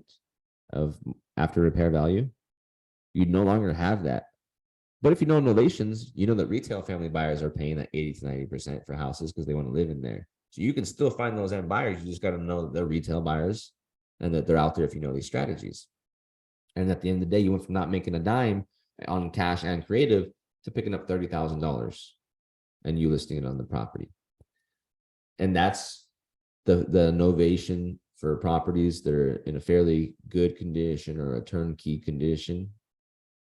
of after repair value. You no longer have that. But if you know Novations, you know that retail family buyers are paying that 80 to 90% for houses because they want to live in there. So you can still find those end buyers. You just got to know that they're retail buyers and that they're out there if you know these strategies. And at the end of the day, you went from not making a dime on cash and creative to picking up $30,000 and you listing it on the property. And that's the Novation for properties that are in a fairly good condition or a turnkey condition.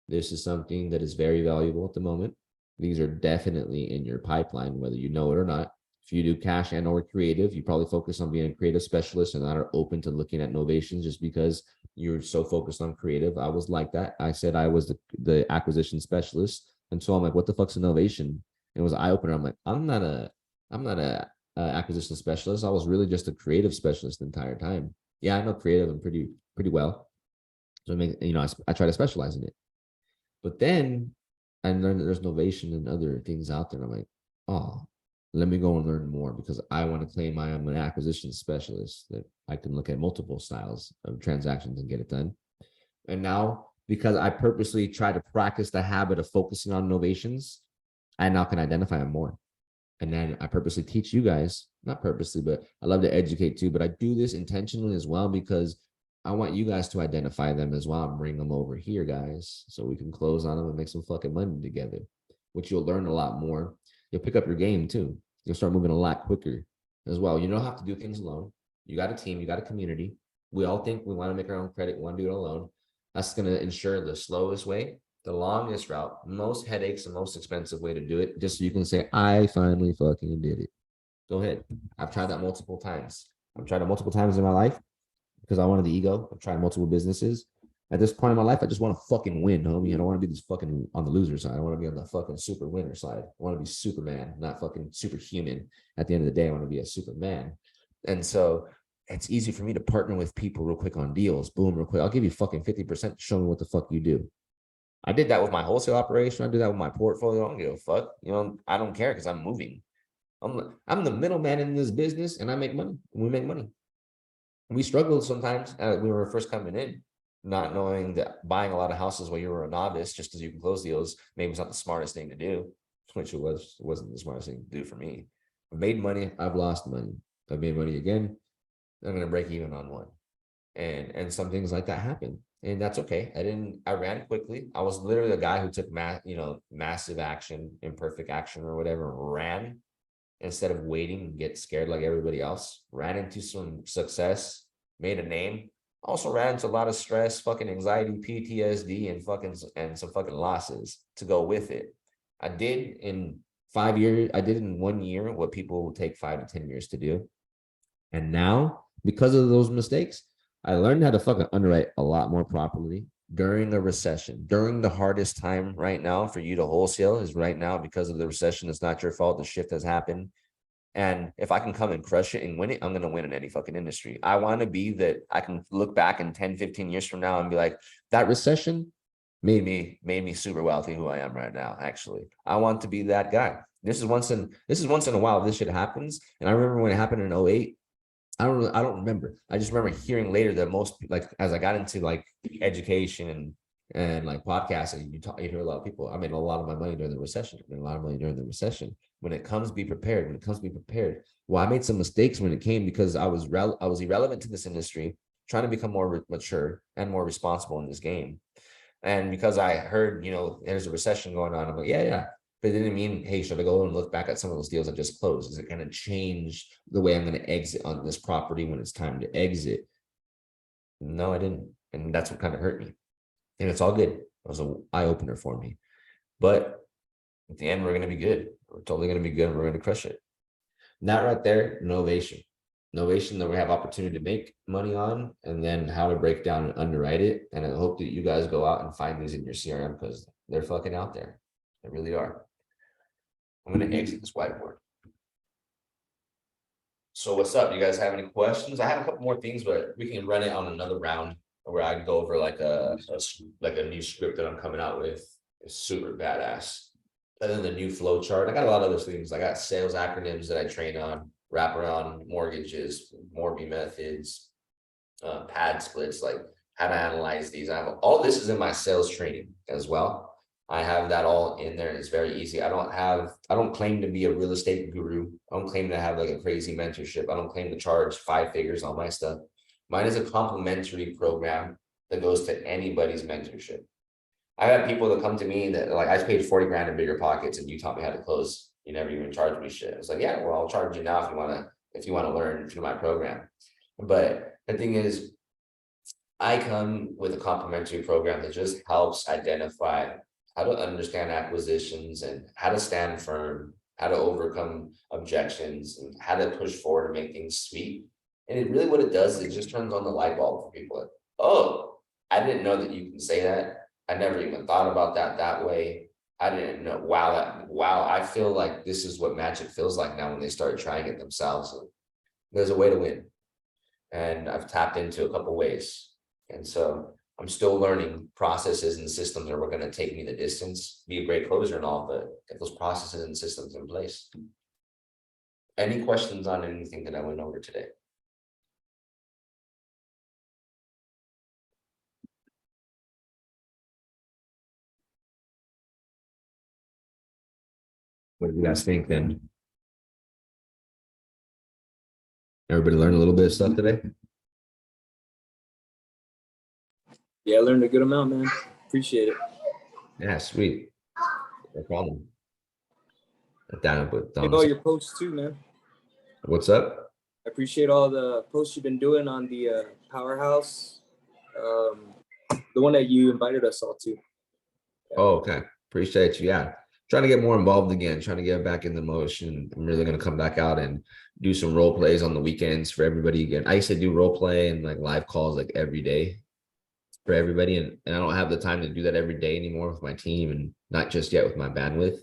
This is something that is very valuable at the moment. These are definitely in your pipeline, whether you know it or not. If you do cash and or creative, you probably focus on being a creative specialist and not are open to looking at novations just because you're so focused on creative. I was like that. I said I was the acquisition specialist. And so I'm like, what the fuck's a novation? It was an eye opener. I'm like, I'm not a acquisition specialist. I was really just a creative specialist the entire time. Yeah, I know creative and pretty well. So I try to specialize in it. But then I learned that there's Novation and other things out there. And I'm like, oh, let me go and learn more because I want to claim I am an acquisition specialist, that I can look at multiple styles of transactions and get it done. And now, because I purposely try to practice the habit of focusing on novations, I now can identify them more. And then I purposely teach you guys, not purposely, but I love to educate too. But I do this intentionally as well because I want you guys to identify them as well and bring them over here, guys, so we can close on them and make some fucking money together, which you'll learn a lot more. You'll pick up your game too. You'll start moving a lot quicker as well. You don't have to do things alone. You got a team, you got a community. We all think we want to make our own credit, we want to do it alone. That's going to ensure the slowest way, the longest route, most headaches, and most expensive way to do it, just so you can say, I finally fucking did it. Go ahead. I've tried that multiple times. I've tried it multiple times in my life because I wanted the ego. I've tried multiple businesses. At this point in my life, I just want to fucking win, homie. I don't want to be this fucking on the loser side. I want to be on the fucking super winner side. I want to be Superman, not fucking superhuman. At the end of the day, I want to be a Superman. And so it's easy for me to partner with people real quick on deals. Boom, real quick. I'll give you fucking 50%. Show me what the fuck you do. I did that with my wholesale operation. I did that with my portfolio. I don't give a fuck. I don't care because I'm moving. I'm the middleman in this business and I make money. We make money. We struggled sometimes when we were first coming in, not knowing that buying a lot of houses while you were a novice, just because you can close deals, maybe it's not the smartest thing to do, which it wasn't the smartest thing to do for me. I've made money. I've lost money. I've made money again. I'm going to break even on one. And some things like that happen. And that's okay. I ran quickly. I was literally a guy who took massive action, imperfect action or whatever, ran instead of waiting and get scared like everybody else. Ran into some success, made a name. Also ran into a lot of stress, fucking anxiety, PTSD, and some fucking losses to go with it. I did in 5 years. I did in 1 year what people will take 5 to 10 years to do. And now, because of those mistakes, I learned how to fucking underwrite a lot more properly during a recession. During the hardest time right now for you to wholesale is right now because of the recession. It's not your fault. The shift has happened. And if I can come and crush it and win it, I'm going to win in any fucking industry. I want to be that I can look back in 10, 15 years from now and be like, that recession made me super wealthy who I am right now. Actually, I want to be that guy. This is once in a while this shit happens. And I remember when it happened in 08. I don't remember. I just remember hearing later that most, like, as I got into like education and like podcasting, you hear a lot of people. I made a lot of my money during the recession. I made a lot of money during the recession. When it comes, be prepared. When it comes, be prepared. Well, I made some mistakes when it came because I was irrelevant to this industry, trying to become more mature and more responsible in this game. And because I heard, there's a recession going on, I'm like, yeah. But it didn't mean, hey, should I go and look back at some of those deals I just closed? Is it going to change the way I'm going to exit on this property when it's time to exit? No, I didn't. And that's what kind of hurt me. And it's all good. It was an eye opener for me. But at the end, we're going to be good. We're totally going to be good. We're going to crush it. And that right there, Novation that we have opportunity to make money on, and then how to break down and underwrite it. And I hope that you guys go out and find these in your CRM because they're fucking out there. They really are. I'm going to exit this whiteboard. So what's up? You guys have any questions? I have a couple more things, but we can run it on another round where I can go over like like a new script that I'm coming out with. It's super badass. And then the new flow chart. I got a lot of other things. I got sales acronyms that I train on, wraparound mortgages, mortgage methods, pad splits, like how to analyze these. I have all this is in my sales training as well. I have that all in there and it's very easy. I don't claim to be a real estate guru. I don't claim to have like a crazy mentorship. I don't claim to charge 5 figures on my stuff. Mine is a complimentary program that goes to anybody's mentorship. I have people that come to me that like, I paid 40 grand in bigger pockets and you taught me how to close. You never even charged me shit. It's like, yeah, well, I'll charge you now if you want to learn through my program. But the thing is, I come with a complimentary program that just helps identify how to understand acquisitions and how to stand firm, how to overcome objections, and how to push forward and make things sweet. And it really what it does is it just turns on the light bulb for people. Like, oh, I didn't know that you can say that. I never even thought about that way. I didn't know. Wow, I feel like this is what magic feels like now when they start trying it themselves. And there's a way to win. And I've tapped into a couple ways. And so I'm still learning processes and systems that were going to take me the distance, be a great closer and all, but get those processes and systems in place. Any questions on anything that I went over today? What do you guys think then? Everybody learned a little bit of stuff today? Yeah, I learned a good amount, man. Appreciate it. Yeah, sweet. No problem. Down with all your posts too, man. What's up? I appreciate all the posts you've been doing on the powerhouse. The one that you invited us all to. Yeah. Oh, okay. Appreciate you. Yeah. Trying to get more involved again, trying to get back in the motion. I'm really going to come back out and do some role plays on the weekends for everybody again. I used to do role play and like live calls like every day for everybody. And I don't have the time to do that every day anymore with my team and not just yet with my bandwidth.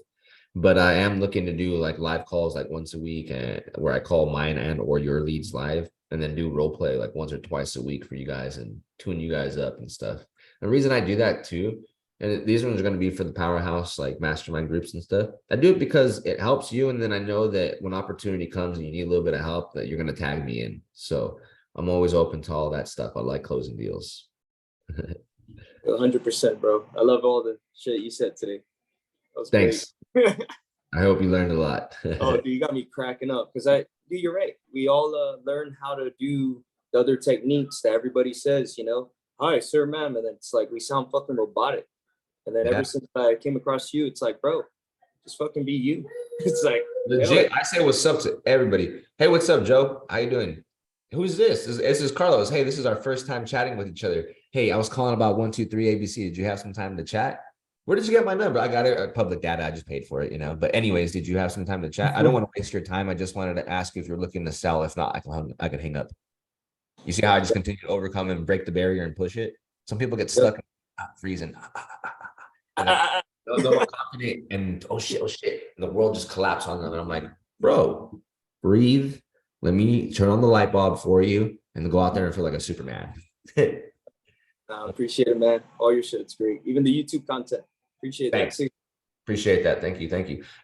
But I am looking to do like live calls like once a week and where I call mine and or your leads live and then do role play like once or twice a week for you guys and tune you guys up and stuff. The reason I do that too, and these ones are going to be for the powerhouse, like mastermind groups and stuff. I do it because it helps you. And then I know that when opportunity comes and you need a little bit of help that you're going to tag me in. So I'm always open to all that stuff. I like closing deals. 100%, bro. I love all the shit you said today. That was Thanks. I hope you learned a lot. Oh, dude, you got me cracking up because dude, you're right. We all learn how to do the other techniques that everybody says, you know, hi, sir, ma'am. And it's like, we sound fucking robotic. And then ever since I came across you, it's like, bro, just fucking be you. It's like legit. I say what's up to everybody. Hey, what's up, Joe? How you doing? Who's this? This is Carlos. Hey, this is our first time chatting with each other. Hey, I was calling about 1, 2, 3 ABC. Did you have some time to chat? Where did you get my number? I got it public data. I just paid for it, you know. But anyways, did you have some time to chat? I don't want to waste your time. I just wanted to ask you if you're looking to sell. If not, I can hang up. You see how I just continue to overcome and break the barrier and push it? Some people get stuck freezing. They're confident and oh shit, and the world just collapsed on them. And I'm like, bro, breathe. Let me turn on the light bulb for you and go out there and feel like a Superman. I appreciate it, man. All your shit's great. Even the YouTube content. Appreciate Thanks. that. Appreciate that. Thank you.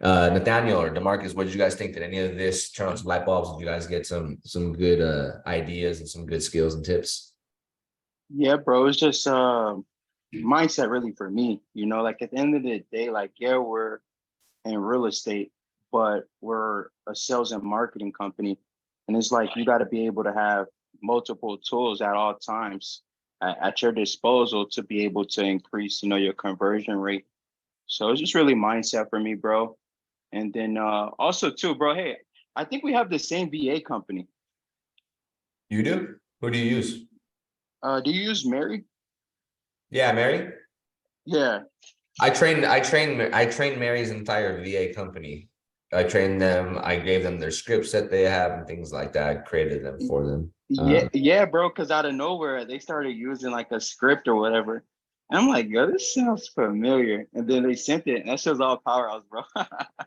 Nathaniel or DeMarcus, what did you guys think? Did any of this turn on some light bulbs? Did you guys get some good ideas and some good skills and tips? Yeah, bro. It's just mindset really for me. You know, like at the end of the day, like, yeah, we're in real estate, but we're a sales and marketing company. And it's like you got to be able to have multiple tools at all times at your disposal to be able to increase, you know, your conversion rate. So it's just really mindset for me, bro. And then also too, bro, hey, I think we have the same VA company. You do? Who do you use? Do you use Mary? Yeah, Mary. Yeah. I trained Mary's entire VA company. I trained them. I gave them their scripts that they have and things like that. I created them for them. Yeah, bro. Because out of nowhere, they started using like a script or whatever. And I'm like, yo, this sounds familiar. And then they sent it, and that show's all powerhouse, bro.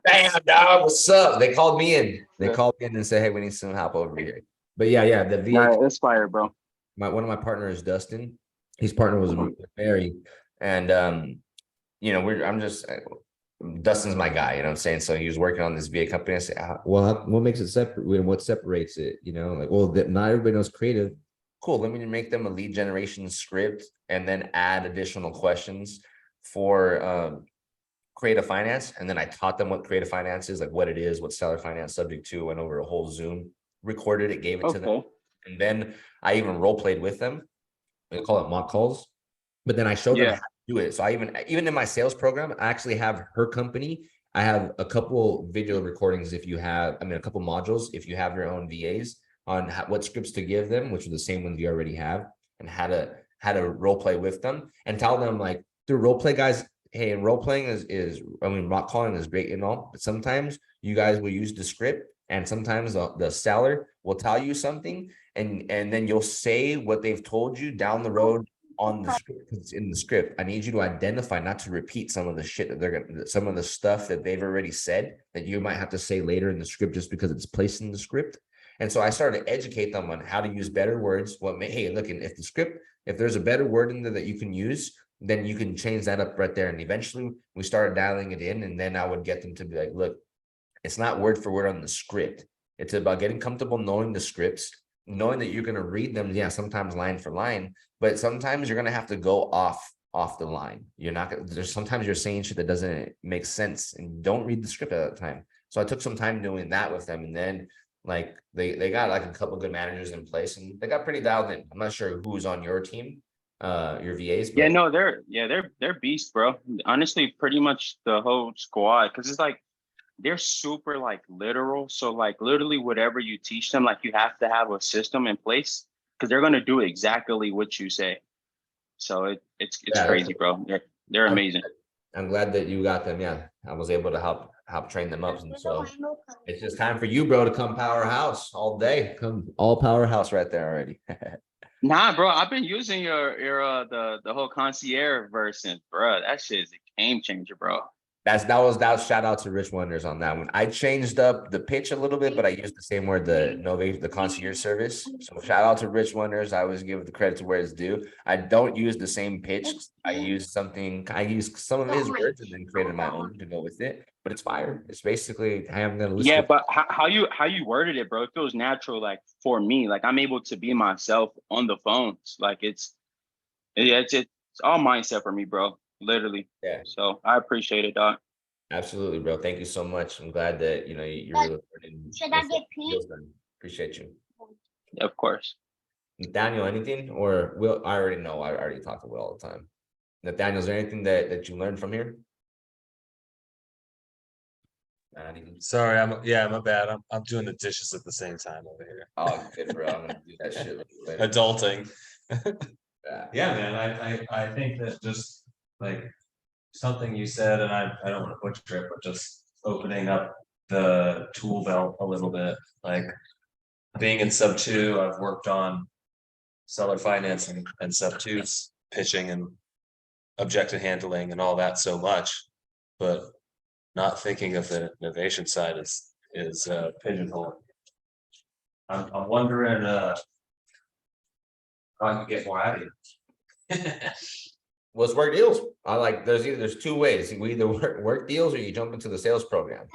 Damn, dog, what's up? They called me in. They Yeah. called me in and said, hey, we need some help over here. But yeah, the VA. Nah, it's fire, bro. One of my partners, Dustin. His partner was Mary, and I'm just Dustin's my guy. You know what I'm saying? So he was working on this VA company. I said, well, what makes it separate? What separates it? Like, well, that not everybody knows creative. Cool. Let me make them a lead generation script and then add additional questions for creative finance. And then I taught them what creative finance is, like what it is, what seller finance subject to, went over a whole Zoom, recorded it, gave it to them. And then I even role played with them. We call it mock calls. But then I showed them how to do it. So I even in my sales program, I actually have her company. I have a couple video recordings a couple modules if you have your own VAs on what scripts to give them, which are the same ones you already have, and how to role play with them and tell them like through role play, guys. Hey, and role playing is mock calling is great and all, but sometimes you guys will use the script, and sometimes the seller will tell you something, and then you'll say what they've told you down the road on the script. It's in the script. I need you to identify, not to repeat some of the shit that some of the stuff that they've already said that you might have to say later in the script just because it's placed in the script. And so I started to educate them on how to use better words. Hey, look, if there's a better word in there that you can use, then you can change that up right there. And eventually we started dialing it in, and then I would get them to be like, look, it's not word for word on the script. It's about getting comfortable knowing the scripts, knowing that you're going to read them. Yeah, sometimes line for line, but sometimes you're going to have to go off the line. You're not going to, there's sometimes you're saying shit that doesn't make sense, and don't read the script at that time. So I took some time doing that with them. And then like they got like a couple good managers in place, and they got pretty dialed in. I'm not sure who's on your team, your VAs, but they're beasts, bro. Honestly, pretty much the whole squad, because it's like they're super like literal. So like literally whatever you teach them, like you have to have a system in place because they're gonna do exactly what you say. So it's crazy, bro. They're amazing. I'm glad that you got them. Yeah, I was able to help train them up, and so it's just time for you, bro, to come powerhouse all day. Come all powerhouse right there already. Nah, bro, I've been using your the whole concierge version, bro. That shit is a game changer, bro. That was shout out to Rich Wonders on that one. I changed up the pitch a little bit, but I used the same word, the Novation, the concierge service. So shout out to Rich Wonders. I always give the credit to where it's due. I don't use the same pitch. I use some of his words and then created my own to go with it. But it's fire. It's basically I'm gonna listen. Yeah, but how you worded it, bro? It feels natural, like for me. Like I'm able to be myself on the phones. Like it's all mindset for me, bro. Literally. Yeah. So I appreciate it, Doc. Absolutely, bro. Thank you so much. I'm glad that you're really learning. Should I get paid? Appreciate you. Of course. Nathaniel, anything? Or Will? I already know. I already talk to Will all the time. Nathaniel, is there anything that you learned from here? Sorry, my bad. I'm doing the dishes at the same time over here. Oh, good, bro. I'm gonna do that shit later. Adulting. Yeah, man. I think that just like something you said, and I don't want to butcher it, but just opening up the tool belt a little bit. Like being in sub 2, I've worked on seller financing and sub 2's pitching and objection handling and all that so much, but not thinking of the innovation side is pigeonhole. I'm wondering how I can get more out of you. Well, it's work deals. There's two ways. We either work deals or you jump into the sales program.